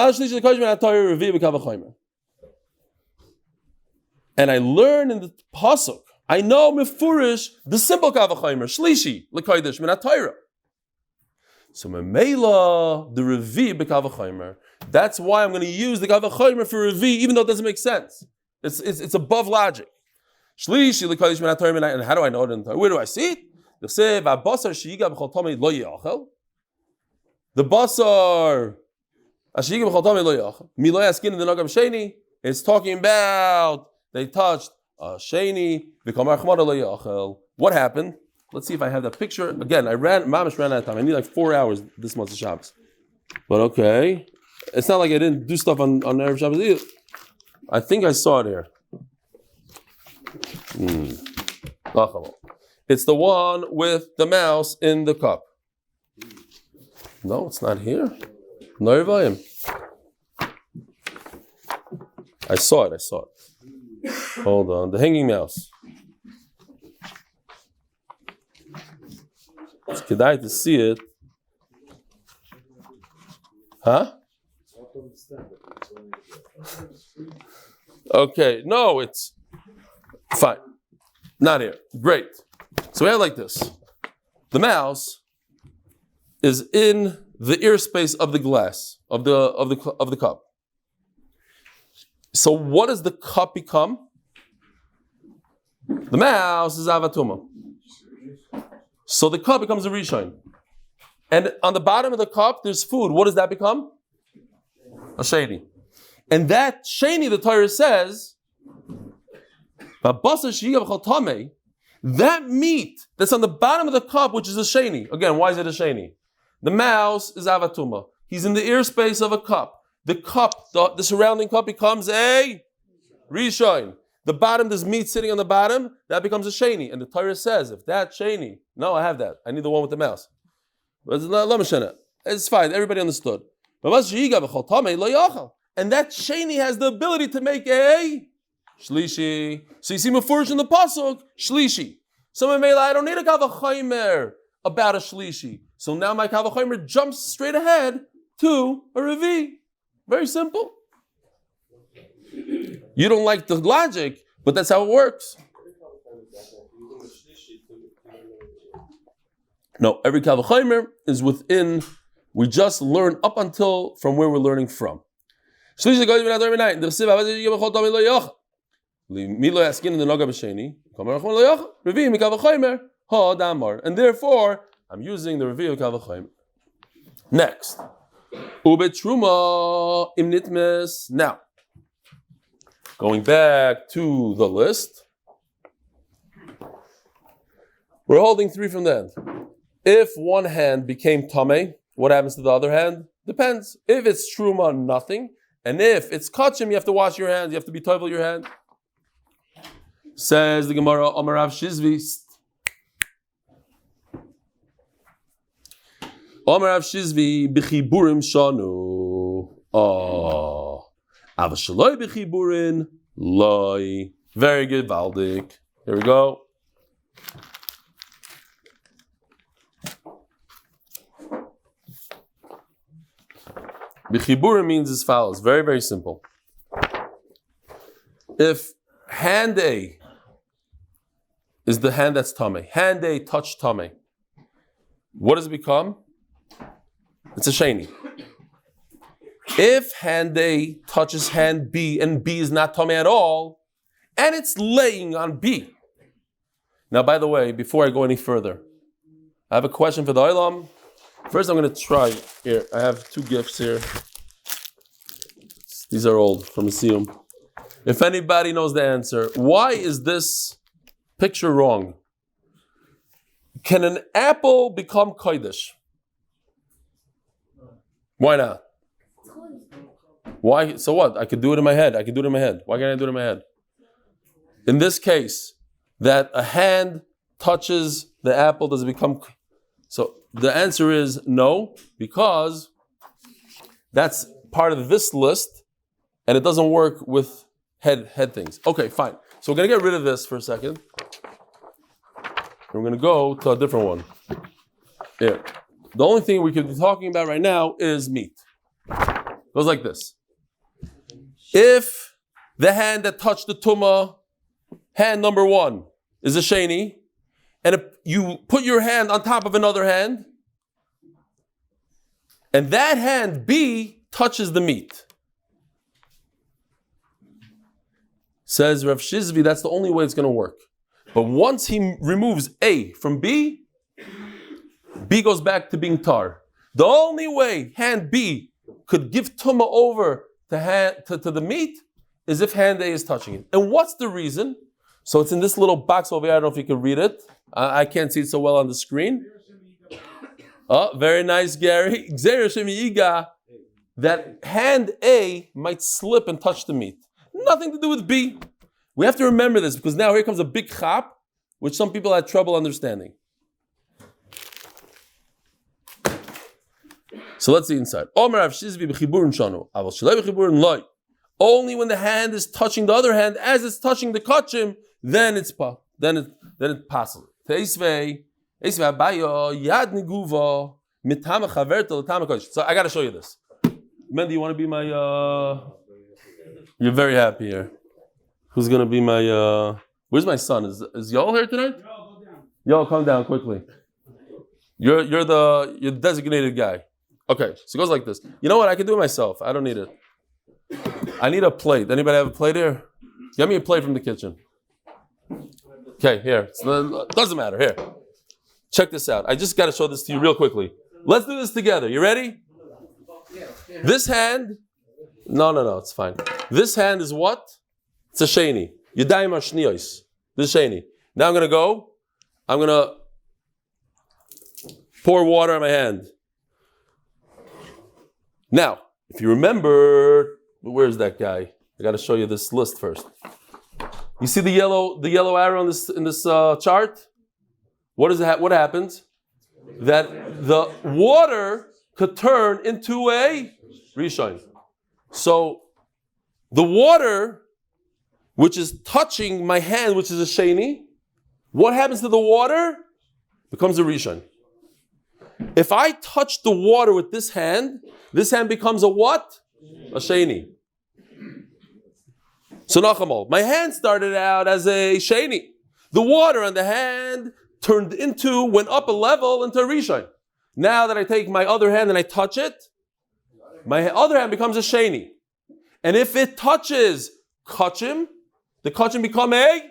I learn in the pasuk, I know mefurish the simple kavachaymer, shlishi, l'kodesh min ha-Torah. So Mela, the revi bekavachaymer. That's why I'm going to use the kavachaymer for revi, even though it doesn't make sense. It's above logic. Shlishi l'kodesh min ha-Torah, and how do I know it in the Torah? Where do I see it? The basar ashiyigah b'chol tamei lo yachal. Miloy askin in the nagam sheni. It's talking about they touched sheni v'kamar chmada lo yachal. What happened? Let's see if I have that picture. Again, Mamish ran out of time. I need like 4 hours this month of Shabbos. But okay. It's not like I didn't do stuff on Erev Shabbos either. I think I saw it here. It's the one with the mouse in the cup. No, it's not here. No volume. I saw it. Hold on. The hanging mouse. It's kedai to see it. Huh? Okay. No, it's fine. Not here. Great. So we have like this. The mouse is in the ear space of the glass of the cup. So what does the cup become? The mouse is avatuma. So the cup becomes a rishon. And on the bottom of the cup, there's food. What does that become? A sheni. And that sheni, the Torah says, that meat that's on the bottom of the cup, which is a sheni. Again, why is it a sheni? The mouse is avatuma. He's in the ear space of a cup. The cup, the surrounding cup becomes a rishon. the bottom, there's meat sitting on the bottom, that becomes a sheni. And the Torah says, if that sheni, no, I have that. I need the one with the mouse. But it's fine. Everybody understood. And that sheni has the ability to make a shlishi. So you see mefurish in the pasuk, shlishi. So I don't need a kavachaymer about a shlishi. So now my kavachaymer jumps straight ahead to a revi. Very simple. You don't like the logic, but that's how it works. No, every kavachaymer is within. We just learn up until from where we're learning from. Shlishi goes without every night. And therefore, I'm using the review of kavachaymer. Next, ubetruma imnitmes. Now, going back to the list, we're holding 3 from the end. If one hand became tameh, what happens to the other hand? Depends. If it's truma, nothing. And if it's kachim, you have to wash your hands. You have to be tovel your hand. Says the Gemara, Amar Rav Shizvi. Amar Rav Shizvi, b'chiburim shanu. Oh. Ava shaloi b'chiburin loi. Very good, Valdik. Here we go. B'chiburim means as follows. Very, very simple. If hand A is the hand that's tameh, hand A touched tameh, what does it become? It's a sheni. If hand A touches hand B and B is not tameh at all, and it's laying on B. Now, by the way, before I go any further, I have a question for the Olam. First, I'm going to try. Here, I have 2 gifts here. These are old from Siyum. If anybody knows the answer, why is this picture wrong? Can an apple become kodesh? Why not? Why? So what? I could do it in my head. Why can't I do it in my head? In this case, that a hand touches the apple, does it become? So the answer is no, because that's part of this list, and it doesn't work with head things. Okay, fine. So we're going to get rid of this for a second. We're going to go to a different one. Here. The only thing we could be talking about right now is meat. It goes like this. If the hand that touched the tumah, hand number 1, is a sheni, and if you put your hand on top of another hand, and that hand B touches the meat. Says Rav Shizvi, that's the only way it's going to work. But once he removes A from B, B goes back to being tar. The only way hand B could give tumah over to the meat is if hand A is touching it. And what's the reason? So it's in this little box over here. I don't know if you can read it. I can't see it so well on the screen. Oh, very nice, Gary. Zera Shel Kayama, that hand A might slip and touch the meat. Nothing to do with B. We have to remember this because now here comes a big chap, which some people had trouble understanding. So let's see inside. Only when the hand is touching the other hand, as it's touching the kachim, then it's possible. So I got to show you this. Men, do you want to be my? You're very happy here. Who's gonna be my? Where's my son? Is Yoel here tonight? Yoel, come down quickly. You're the designated guy. Okay, so it goes like this. You know what? I can do it myself. I don't need it. I need a plate. Anybody have a plate here? Get me a plate from the kitchen. Okay, here. Doesn't matter. Here. Check this out. I just got to show this to you real quickly. Let's do this together. You ready? This hand. No. It's fine. This hand is what? It's a sheni. Yadayim ashniyos. This is sheni. Now I'm going to pour water on my hand. Now, if you remember, where's that guy? I got to show you this list first. You see the yellow arrow in this chart? What happens? That the water could turn into a rishon. So the water, which is touching my hand, which is a sheni, what happens to the water? Becomes a rishon. If I touch the water with this hand becomes a what? A sheni. So Nachamol, my hand started out as a sheni. The water on the hand went up a level into a rishon. Now that I take my other hand and I touch it, my other hand becomes a sheni. And if it touches kachim, the kachim become a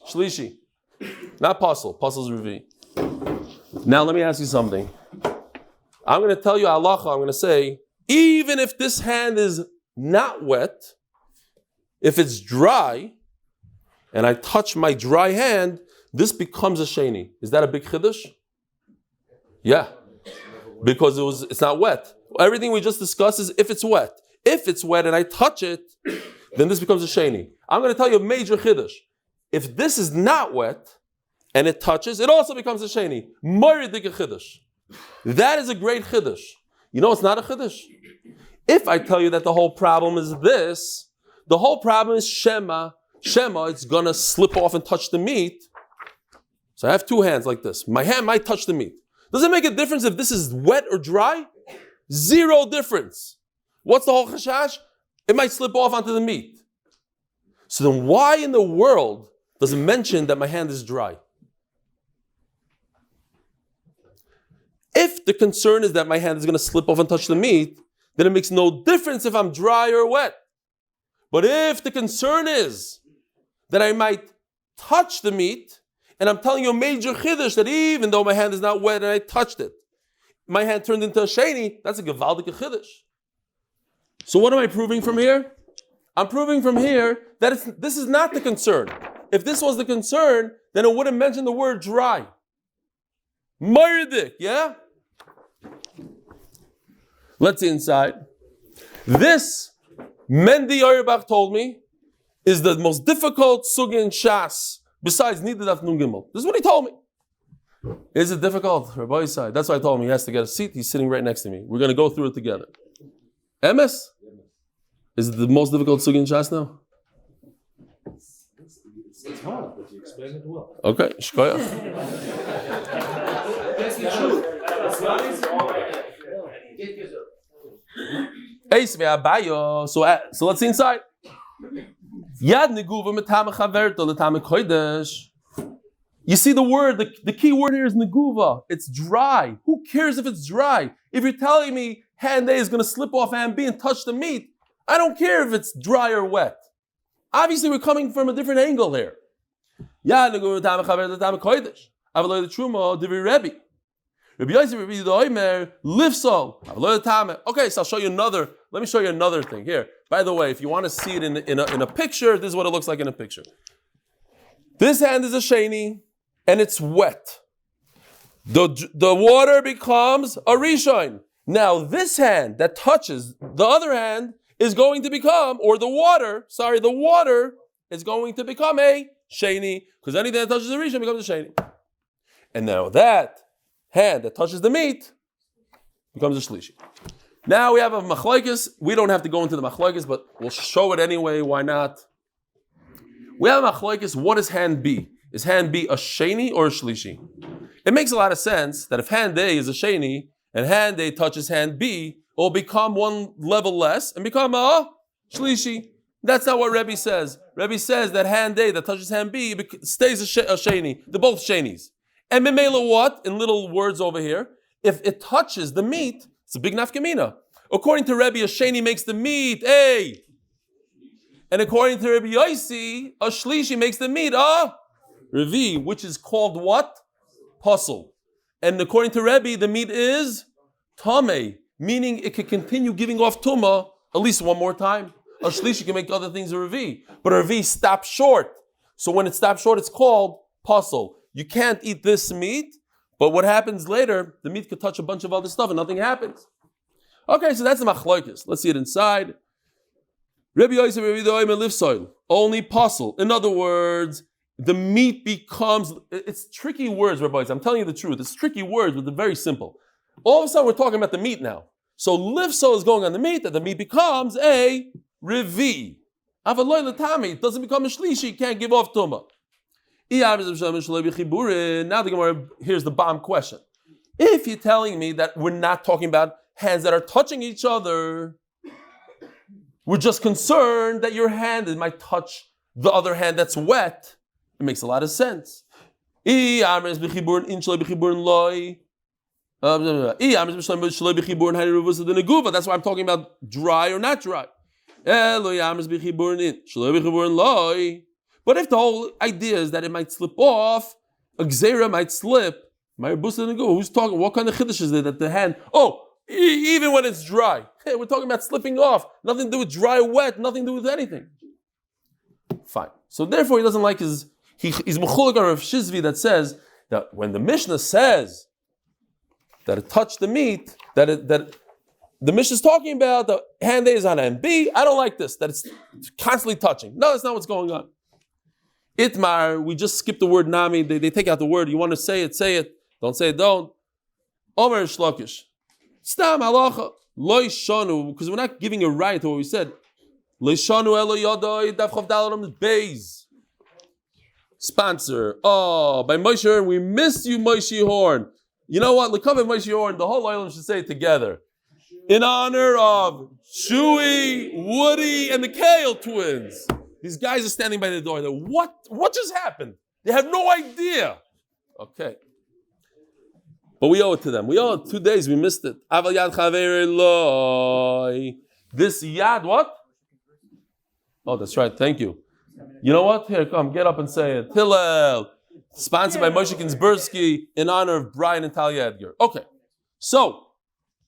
shlishi. Not pasul. Pasul is revi. Now let me ask you something. I'm going to tell you halacha. I'm going to say, even if this hand is not wet, if it's dry, and I touch my dry hand, this becomes a sheni. Is that a big chiddush? Yeah. Because it's not wet. Everything we just discussed is if it's wet. If it's wet and I touch it, then this becomes a sheni. I'm going to tell you a major chiddush. If this is not wet and it touches, it also becomes a sheni. Moiridik a chiddush. That is a great chiddush. You know it's not a chiddush? If I tell you that the whole problem is this, the whole problem is shema, it's going to slip off and touch the meat. So I have two hands like this. My hand might touch the meat. Does it make a difference if this is wet or dry? Zero difference. What's the whole chashash? It might slip off onto the meat. So then why in the world does it mention that my hand is dry? If the concern is that my hand is going to slip off and touch the meat, then it makes no difference if I'm dry or wet. But if the concern is that I might touch the meat, and I'm telling you a major chiddush that even though my hand is not wet and I touched it, my hand turned into a sheni, that's a gevaldik chiddush. So what am I proving from here? I'm proving from here that this is not the concern. If this was the concern, then it wouldn't mention the word dry. Mardik, yeah? Let's see inside. This, Mendi Auerbach told me, is the most difficult sugi in Shas, besides Nida Daf Nun Gimel. This is what he told me. Is it difficult? Rabbi Yisai. That's why I told him he has to get a seat. He's sitting right next to me. We're going to go through it together. Emes? Is it the most difficult sugi in Shas now? It's hard, but you explain it well. Okay, shkoyach. That's the truth. It's not easy. So let's see inside. Yad neguva metame chaverto letame kodesh. You see the word, the key word here is neguva. It's dry. Who cares if it's dry? If you're telling me hand A is going to slip off hand B and touch the meat, I don't care if it's dry or wet. Obviously, we're coming from a different angle here. Yad neguva metame chaverto letame kodesh. Avaloi the truma divi Rebbe. Rabbi Yosef, Rabbi Yehuda Omer, Lifsha. Okay, so I'll show you another. Let me show you another thing here. By the way, if you want to see it in a picture, this is what it looks like in a picture. This hand is a sheni, and it's wet. The water becomes a rishon. Now this hand that touches the other hand is going to become, or the water is going to become a sheni, because anything that touches a rishon becomes a sheni. And now that hand that touches the meat becomes a shlishi. Now we have a machlokes. We don't have to go into the machlokes, but we'll show it anyway. Why not? We have a machlokes. What is hand B? Is hand B a sheni or a shlishi? It makes a lot of sense that if hand A is a sheni and hand A touches hand B, it will become one level less and become a shlishi. That's not what Rebbe says. Rebbe says that hand A that touches hand B stays a sheni. They're both shenis. And memela what? In little words over here. If it touches the meat, it's a big nafkamina. According to Rebbe, a sheni makes the meat a. And according to Rebbe Yossi, a shlishi makes the meat a revi, which is called what? Pasul. And according to Rebbe, the meat is tameh, meaning it can continue giving off tumah at least one more time. A shlishi can make other things a revi, but a revi stops short. So when it stops short, it's called pasul. You can't eat this meat, but what happens later, the meat could touch a bunch of other stuff and nothing happens. Okay, so that's the machlokes. Let's see it inside. Rabbi Yosef, Rabbi Yehuda Lifsha, only puzzle. In other words, the meat becomes, it's tricky words, Rabbi Yosef. I'm telling you the truth. It's tricky words, but they're very simple. All of a sudden, we're talking about the meat now. So Lifsha is going on the meat, that the meat becomes a revi. Avaloi l'tami, it doesn't become a shlishi, can't give off tumah. Now the Gemara, here's the bomb question. If you're telling me that we're not talking about hands that are touching each other, we're just concerned that your hand might touch the other hand that's wet, it makes a lot of sense. That's why I'm talking about dry or not dry. But if the whole idea is that it might slip off, a gzera might slip, who's talking? What kind of chiddush is it that the hand, even when it's dry, hey, we're talking about slipping off, nothing to do with dry or wet, nothing to do with anything. Fine. So therefore he doesn't like he's mechulik on Rav Shizvi that says that when the Mishnah says that it touched the meat, that the Mishnah is talking about the hand A is on hand B. I don't like this, that it's constantly touching. No, that's not what's going on. Itmar, we just skip the word nami, they take out the word. You want to say it, say it. Don't say it, don't. Omer shlokish. Stam halacha. Lo shanu, because we're not giving a right to what we said. Lo shanu elo yodoi daf chav dalad beis. Sponsor. By Moshe Horn, we miss you, Moshe Horn. You know what? Lekaveh Moshe Horn, the whole island should say it together. In honor of Shuey, Woody, and the Kale twins. These guys are standing by the door. They're, what just happened? They have no idea. Okay. But we owe it to them. We owe it 2 days. We missed it. Aval yad chaveri loy. This yad, what? Oh, that's right. Thank you. You know what? Here, come. Get up and say it. Hillel. Sponsored by Moshe Ginsbursky in honor of Brian and Talia Edgar. Okay. So,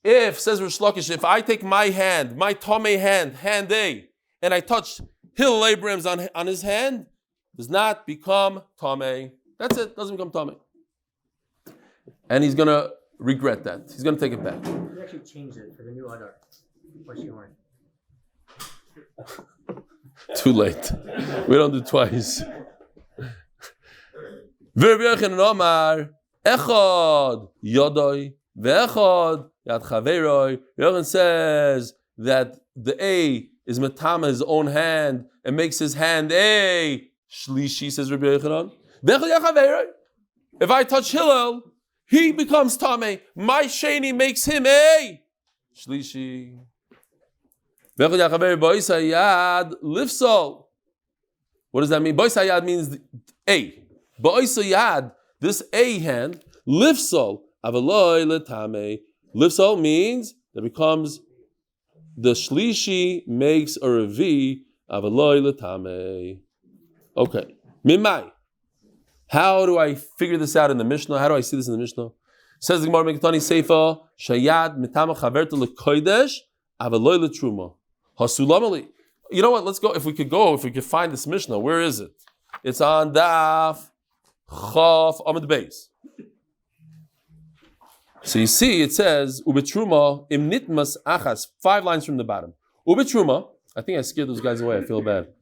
if, says Rish Lakish, if I take my hand, my Tomei hand A, and I touch Hillel Abrams on his hand, does not become Tomei. That's it. Doesn't become Tomei. And he's going to regret that. He's going to take it back. You actually changed it for the new Adar. What's your horn? Too late. We don't do twice. Echad Yodoi Ve'echad Yad Chaveroi. Yochanan says that the A is matama his own hand and makes his hand A. Shlishi, says Rabbi Yochanan. Ve'echad Yad Chaveroi. If I touch Hillel, he becomes Tameh. My Sheni makes him A. Shlishi. Ve'echad Yad Chaveroi Bo'is Hayad Lifsol. What does that mean? Bo'is Hayad means A. Bo'is Hayad, this A hand, Lifsol. Avaloi Letame. Lifsol means that becomes the Shlishi makes a Revi. Avaloi Letame. Okay. Mimai. How do I figure this out in the Mishnah? How do I see this in the Mishnah? Says the Gemara Mekatani Seifa, Shayad mitama chaverta lekodesh, avaloi letruma. Hasulamali. You know what? Let's go. If we could find this Mishnah, where is it? It's on Daf Chaf Amud Beis. So you see, it says ubetruma im nitmas achas. 5 lines from the bottom. Ubetruma. I think I scared those guys away. I feel bad.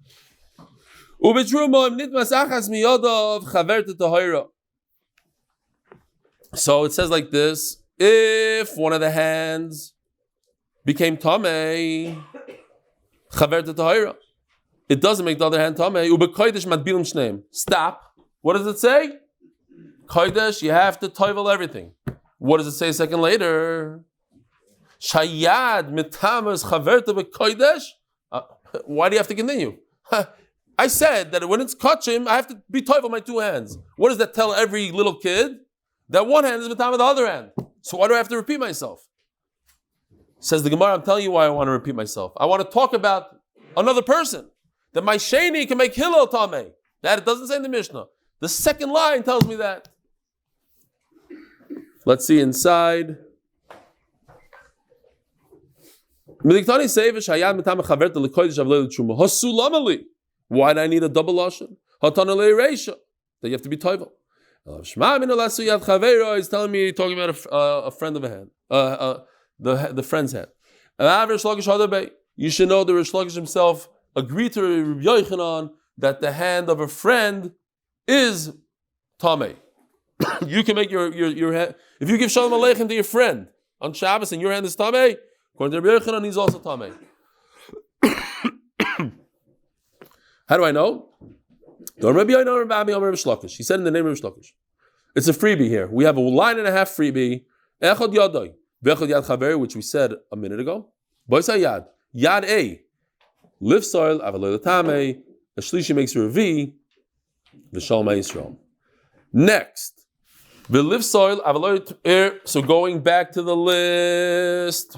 Ubetruma im nitmas achas miyodov chaverta tahira. So it says like this: if one of the hands became tamei, chaverta tahira, it doesn't make the other hand tamei. Ubekodesh madbilim shneim. Stop. What does it say? Kodesh, you have to toivel everything. What does it say a second later? Shayad mitamas chaverta bekodesh. Why do you have to continue? I said that when it's kachim, I have to be toivel my 2 hands. What does that tell every little kid? That one hand is mitam the other hand. So why do I have to repeat myself? Says the Gemara, I'm telling you why I want to repeat myself. I want to talk about another person. That my sheni can make Hillel tamei. That it doesn't say in the Mishnah. The second line tells me that. Let's see inside. Why do I need a double lashon? That you have to be toivel. He's telling me, talking about a friend of a hand, the friend's hand. You should know the Rish Lakish himself agree to Rabbi Yochanan that the hand of a friend is tamei. You can make your hand. If you give Shalom Aleichem to your friend on Shabbos and your hand is tamei, according to Rabbi Yochanan, he's also tamei. How do I know? He said in the name of Rabbi Shlokish. It's a freebie here. We have a line and a half freebie. Echad yadai, vechad yad chaver, which we said a minute ago. Boisay yad, yad a, Lifsha avaloi l'tamei. A shlishi makes a revi. V'shalom Yisrael. Next, v'lifsha avaloi. So going back to the list.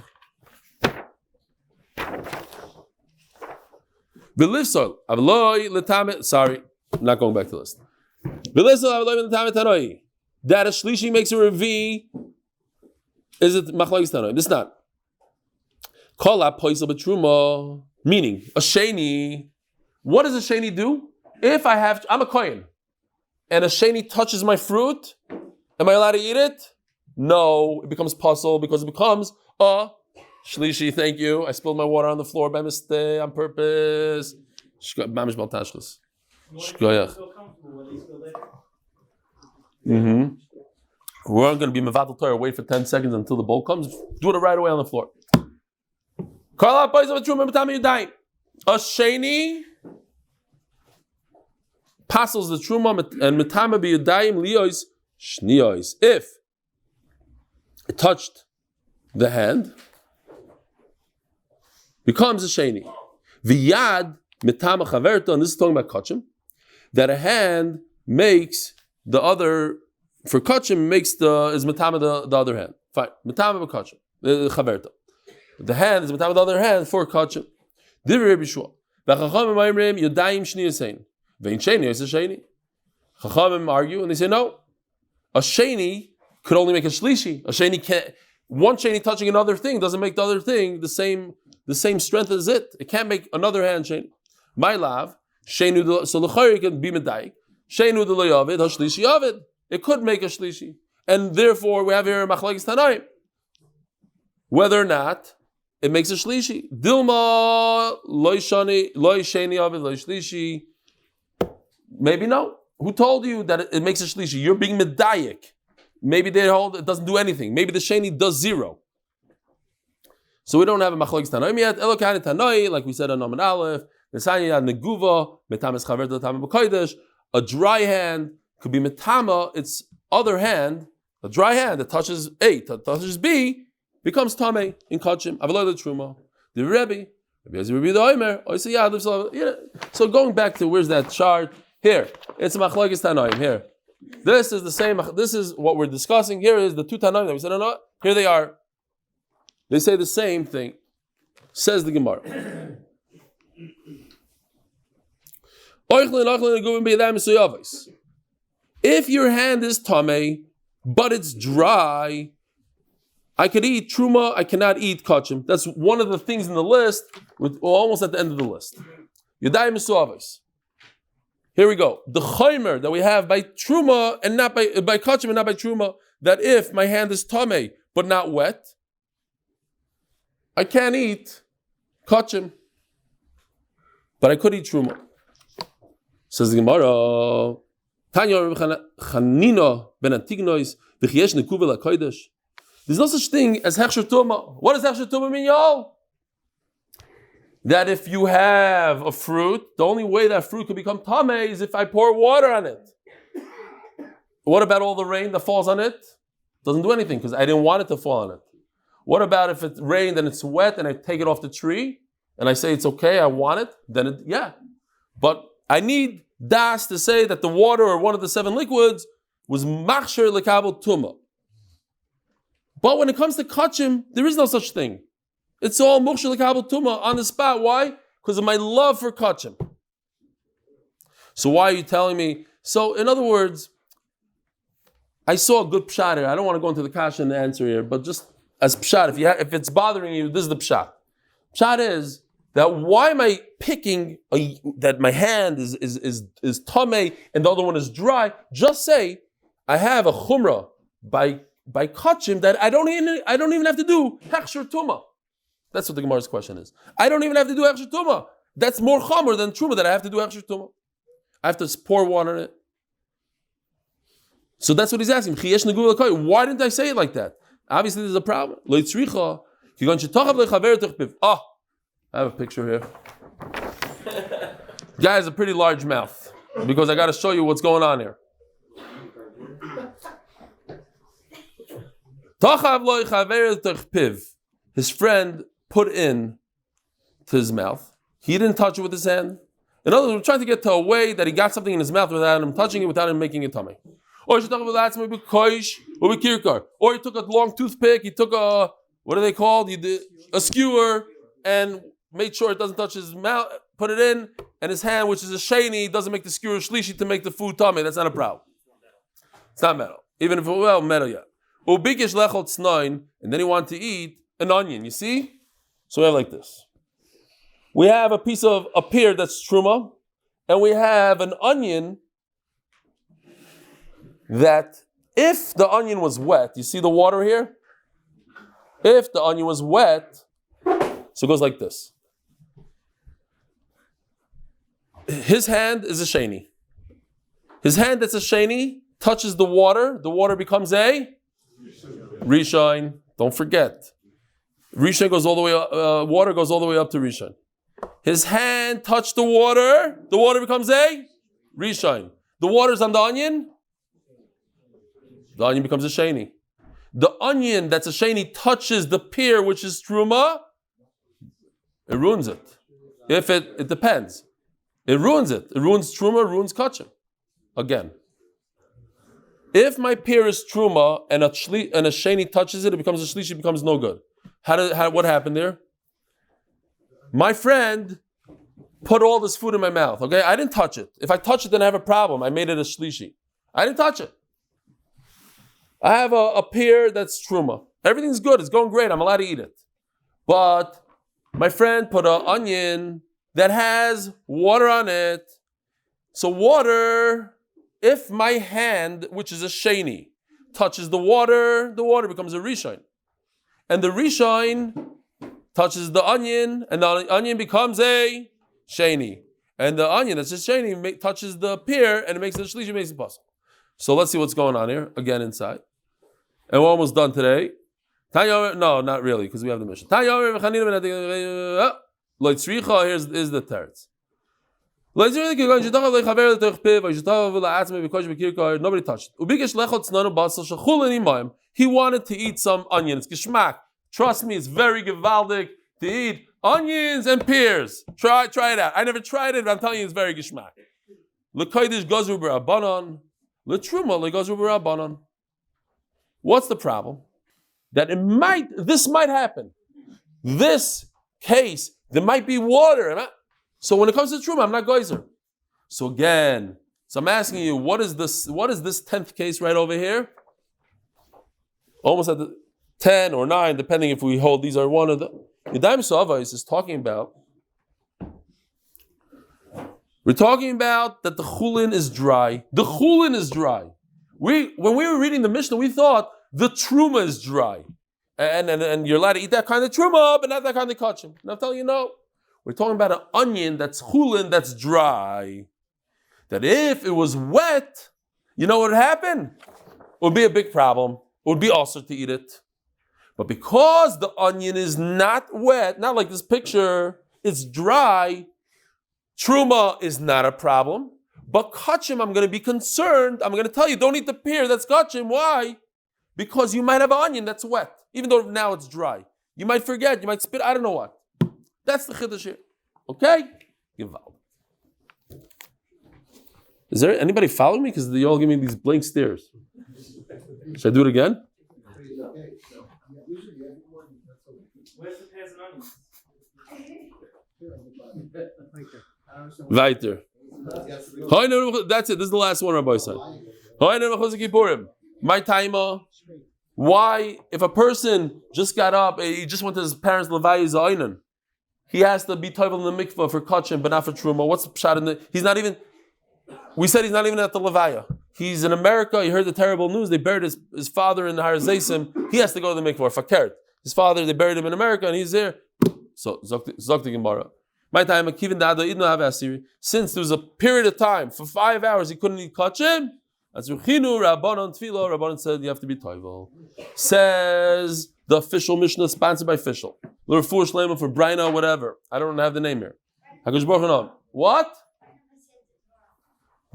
V'lifsha avaloi l'tamei. Sorry, I'm not going back to the list. That a shlishi makes a revi. Is it machlokes tanoim? This is not. Kol ha-poisel b'truma, meaning a sheni. What does a sheni do? If I'm a kohen, and a sheni touches my fruit, am I allowed to eat it? No, it becomes puzzle because it becomes a shlishi. Thank you. I spilled my water on the floor by mistake on purpose. Mamish bal tashchus. Shkoyach. We're going to be mevatel Torah. Wait for 10 seconds until the bowl comes. Do it right away on the floor. A sheni passes the truma and metama biyudayim liyos shniyos. If it touched the hand, becomes a sheni. V'yad metama chaverta, and this is talking about kachim, that a hand makes the other. For kachim makes is metama the other hand. Fine, metama b'kachim chaverta. The hand is metama the other hand for kachim. Divrei Rabbi Shua. V'chachamim ma'imrim yodayim shniyasein. Vein sheni is a sheni. Chachamim argue and they say no. A sheni could only make a shlishi. A sheni can't. One sheni touching another thing doesn't make the other thing the same strength as it. It can't make another hand sheni. My love shenu so l'chayri can be medayik. Shenu de loyavid hashlishi yavid. It could make a shlishi, and therefore we have here machlokes tanoim whether or not it makes a shlishi. Dilma loy sheni avid loy shlishi. Maybe no. Who told you that it makes a shlishi? You're being medayik. Maybe they hold it doesn't do anything. Maybe the sheni does zero. So we don't have a machlokes tanoim yet. Elokani tanoi, like we said on Amud Aleph. Nesanya neguva metames chaver l'tamei b'kodesh. A dry hand could be metama, its other hand, a dry hand that touches A, that touches B, becomes tamei in kachim. Avaloi the truma. The Rebbe so going back to where's that chart? Here, it's machlokes tanoim. Here, this is the same. This is what we're discussing. Here is the two tanoim that we said. No, here they are. They say the same thing. Says the Gemara. If your hand is tamei, but it's dry, I could eat truma, I cannot eat kachim. That's one of the things in the list, we're almost at the end of the list. Yadayim misuavos. Here we go. The chaymer that we have by truma and not by kachim and not by truma, that if my hand is tamei, but not wet, I can't eat kachim, but I could eat truma. Says the Gemara, Tanya Chanina ben Antignois, v'chiesh nekuva l'kodesh. There's no such thing as hechsher tuma. What does hechsher tuma mean, y'all? That if you have a fruit, the only way that fruit could become tamei is if I pour water on it. What about all the rain that falls on it? Doesn't do anything because I didn't want it to fall on it. What about if it rained and it's wet and I take it off the tree and I say it's okay, I want it? Then yeah. But I need das to say that the water or one of the 7 liquids was machsher lekabel tuma. But when it comes to kachim, there is no such thing. It's all machsher lekabel tuma on the spot. Why? Because of my love for kachim. So why are you telling me? So in other words, I saw a good pshat here. I don't want to go into the kasha and the answer here, but just as pshat, if it's bothering you, this is the pshat. Pshat is that why am I picking that my hand is tamei and the other one is dry? Just say I have a chumrah by kachim that I don't even have to do hechsher tuma. That's what the Gemara's question is. I don't even have to do hechsher tuma. That's more chamor than truma that I have to do hechsher tumah. I have to pour water in it. So that's what he's asking. Why didn't I say it like that? Obviously, there's a problem. I have a picture here. Guy has a pretty large mouth because I got to show you what's going on here. His friend put in to his mouth. He didn't touch it with his hand. In other words, we're trying to get to a way that he got something in his mouth without him touching it, without him making it tummy. Or he took a long toothpick, he took what are they called? He did a skewer and made sure it doesn't touch his mouth, put it in, and his hand, which is a sheni, doesn't make the skewer shlishi to make the food tummy. That's not a problem. It's not metal. Even if it metal, yeah. Ubikish lechot snain, and then he wanted to eat an onion, you see? So we have like this. We have a piece of a pear that's truma, and we have an onion that if the onion was wet, you see the water here? If the onion was wet, so it goes like this. His hand is a sheni. His hand that's a sheni touches the water becomes a rishon. Don't forget. Rishon goes all the way up, water goes all the way up to rishon. His hand touched the water becomes a rishon. The water's on the onion becomes a sheni. The onion that's a sheni touches the pear, which is truma, it ruins it. If it depends. It ruins it. It ruins truma, ruins kachim. Again. If my pear is truma and a sheni touches it, it becomes a shlishi, it becomes no good. What happened there? My friend put all this food in my mouth. Okay, I didn't touch it. If I touch it, then I have a problem. I made it a shlishi. I didn't touch it. I have a pear that's truma. Everything's good. It's going great. I'm allowed to eat it. But my friend put an onion that has water on it. So water, if my hand, which is a sheni, touches the water becomes a rishon. And the rishon touches the onion, and the onion becomes a sheni. And the onion that's a sheni touches the pear, and it makes it a shlishi, makes it possible. So let's see what's going on here, again inside. And we're almost done today. No, not really, because we have the mission. Here's the teretz. Nobody touched it. He wanted to eat some onions. Geschmack. Trust me, it's very gewaldig to eat onions and pears. Try it out. I never tried it, but I'm telling you, it's very geschmack. What's the problem? That this might happen. This case, there might be water. So when it comes to truma, I'm not geyser. So again, I'm asking you, what is this 10th case right over here? Almost at the 10 or 9, depending if we hold these are one of the. Yadayim Savais is talking about. We're talking about that the chulin is dry. The chulin is dry. When we were reading the Mishnah, we thought the truma is dry. And you're allowed to eat that kind of truma, but not that kind of kachim. And I'm telling you, no. We're talking about an onion that's chulin, that's dry. That if it was wet, you know what would happen? It would be a big problem. It would be also to eat it. But because the onion is not wet, not like this picture, it's dry, truma is not a problem. But kachim, I'm going to be concerned. I'm going to tell you, don't eat the pear, that's kachim. Why? Because you might have an onion that's wet, even though now it's dry. You might forget, you might spit, I don't know what. That's the chiddush here. Okay? Gewalt. Is there anybody following me? Because they all give me these blank stares. Should I do it again? Where's the pears and onions? Weiter. That's it. This is the last one, Rabbi said. My taima. Why, if a person just got up, he just went to his parents' levayis aynan, he has to be toivel in the mikvah for kachim, but not for truma. What's the pshat in the? He's not even. We said he's not even at the levaya. He's in America. He heard the terrible news. They buried his father in the Har Zaysim. He has to go to the mikvah. Fakert. His father. They buried him in America, and he's there. So zok the Gemara. My time, since there was a period of time, for 5 hours he couldn't eat kachim, Rabbanon said you have to be toivel. Says the official Mishnah sponsored by official. Refuah shleima for Brina, whatever. I don't have the name here. What?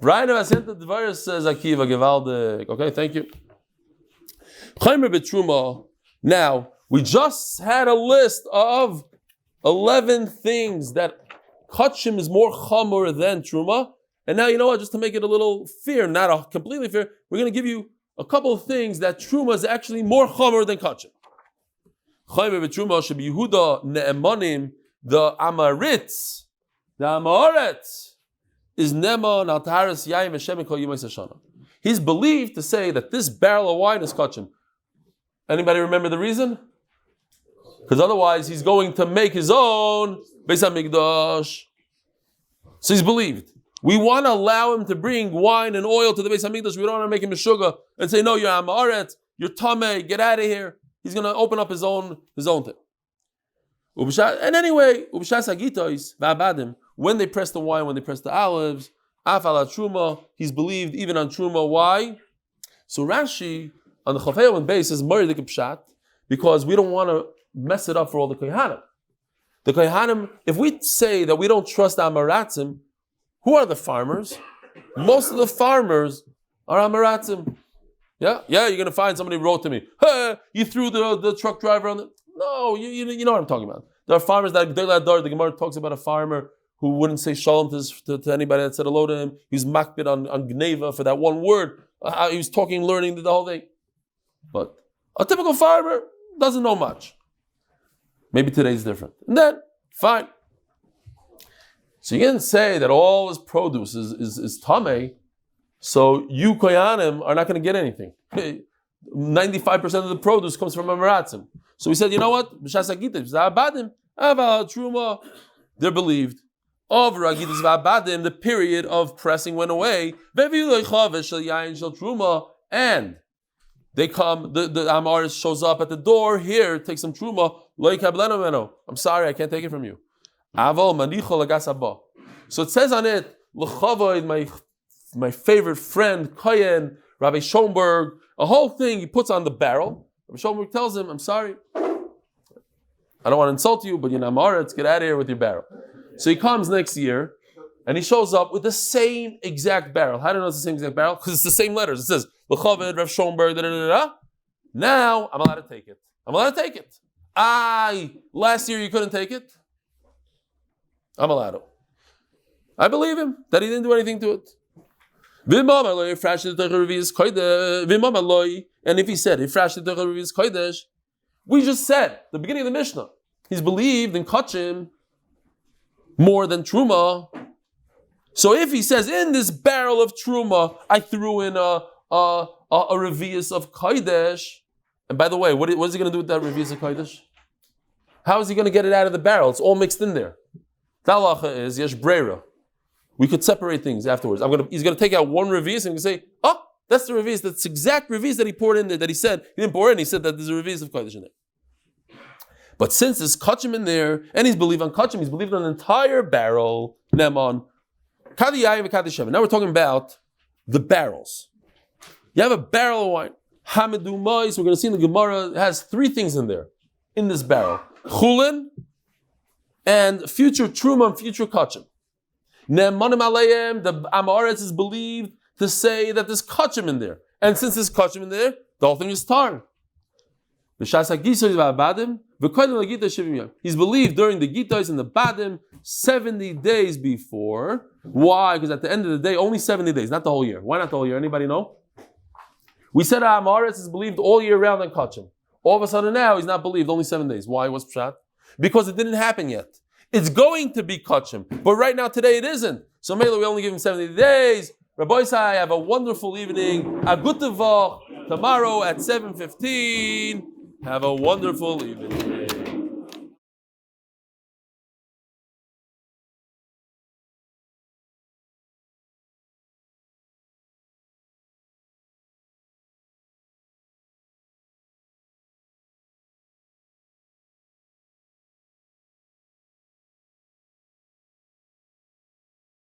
Brina Asenta Devora says Akiva Gevaldik. Okay, thank you. Now, we just had a list of 11 things that kachim is more chamor than truma. And now, you know what, just to make it a little fair, not a completely fair, we're going to give you a couple of things that truma is actually more chamor than kachim. Chaymer b'truma should be Yehuda ne'emanim, the amaritz, the amaretz, is neman al taharas yayim v'shem kol yimos hashana. He's believed to say that this barrel of wine is kachim. Anybody remember the reason? Because otherwise he's going to make his own Beis HaMikdash. So he's believed. We want to allow him to bring wine and oil to the Beis HaMikdash. We don't want to make him a sugar and say, no, you're amaretz, you're tameh, get out of here. He's going to open up his own thing. And anyway, when they press the wine, when they press the olives, truma, he's believed even on truma. Why? So Rashi on the Amud Beis says pshat, because we don't want to mess it up for all the kohanim. The kohanim, if we say that we don't trust amaratzim, who are the farmers? Most of the farmers are amaratzim. Yeah, you're going to find somebody who wrote to me, hey, you threw the truck driver on the... No, you know what I'm talking about. There are farmers that, the Gemara talks about a farmer who wouldn't say shalom to anybody that said hello to him. He was makbid on gneva for that one word. He was talking, learning the whole thing. But a typical farmer doesn't know much. Maybe today's different. And then, fine. So you can say that all his produce is tameh, so you koyanim are not going to get anything. 95% of the produce comes from amaratzim. So we said, you know what? They're believed. The period of pressing went away. And they come, the Amaris shows up at the door. Here, take some truma. I'm sorry, I can't take it from you. So it says on it, my favorite friend, Koyen, Rabbi Schoenberg, a whole thing he puts on the barrel. Rabbi Schoenberg tells him, I'm sorry, I don't want to insult you, but let's get out of here with your barrel. So he comes next year, and he shows up with the same exact barrel. How do you know it's the same exact barrel? Because it's the same letters. It says, L'chaved, Rav Schoenberg, Now, I'm allowed to take it. Last year you couldn't take it? I'm allowed to. I believe him, that he didn't do anything to it. And if he said, we just said, the beginning of the Mishnah, he's believed in kachim more than truma. So if he says, in this barrel of truma, I threw in a revius of kodesh, and by the way, what is he going to do with that revius of kodesh? How is he going to get it out of the barrel? It's all mixed in there. The halacha is yesh breira. We could separate things afterwards. He's going to take out one revius and say, oh, that's the revius. That's the exact revius that he poured in there, that he said, he didn't pour in, he said that there's a revius of kodesh in there. But since there's kachim in there, and he's believed on kachim, he's believed on an entire barrel, neman, kadiyayim and kadishem. Now we're talking about the barrels. You have a barrel of wine. Hamidu mais, we're going to see in the Gemara, it has 3 things in there, in this barrel. Chulin, and future truma and future kachim. Ne'emanim aleim, the Amaretz is believed to say that there's kachim in there. And since there's kachim in there, the whole thing is tar. He's believed during the Gitais and the Badim 70 days before. Why? Because at the end of the day, only 70 days, not the whole year. Why not the whole year? Anybody know? We said Amaretz is believed all year round in kachim. All of a sudden now, he's not believed, only 7 days. Why? What's pshat? Because it didn't happen yet. It's going to be kachim, but right now, today, it isn't. So Mela, we only give him 70 days. Rabbi Isai, have a wonderful evening. A good Voch tomorrow at 7:15. Have a wonderful evening.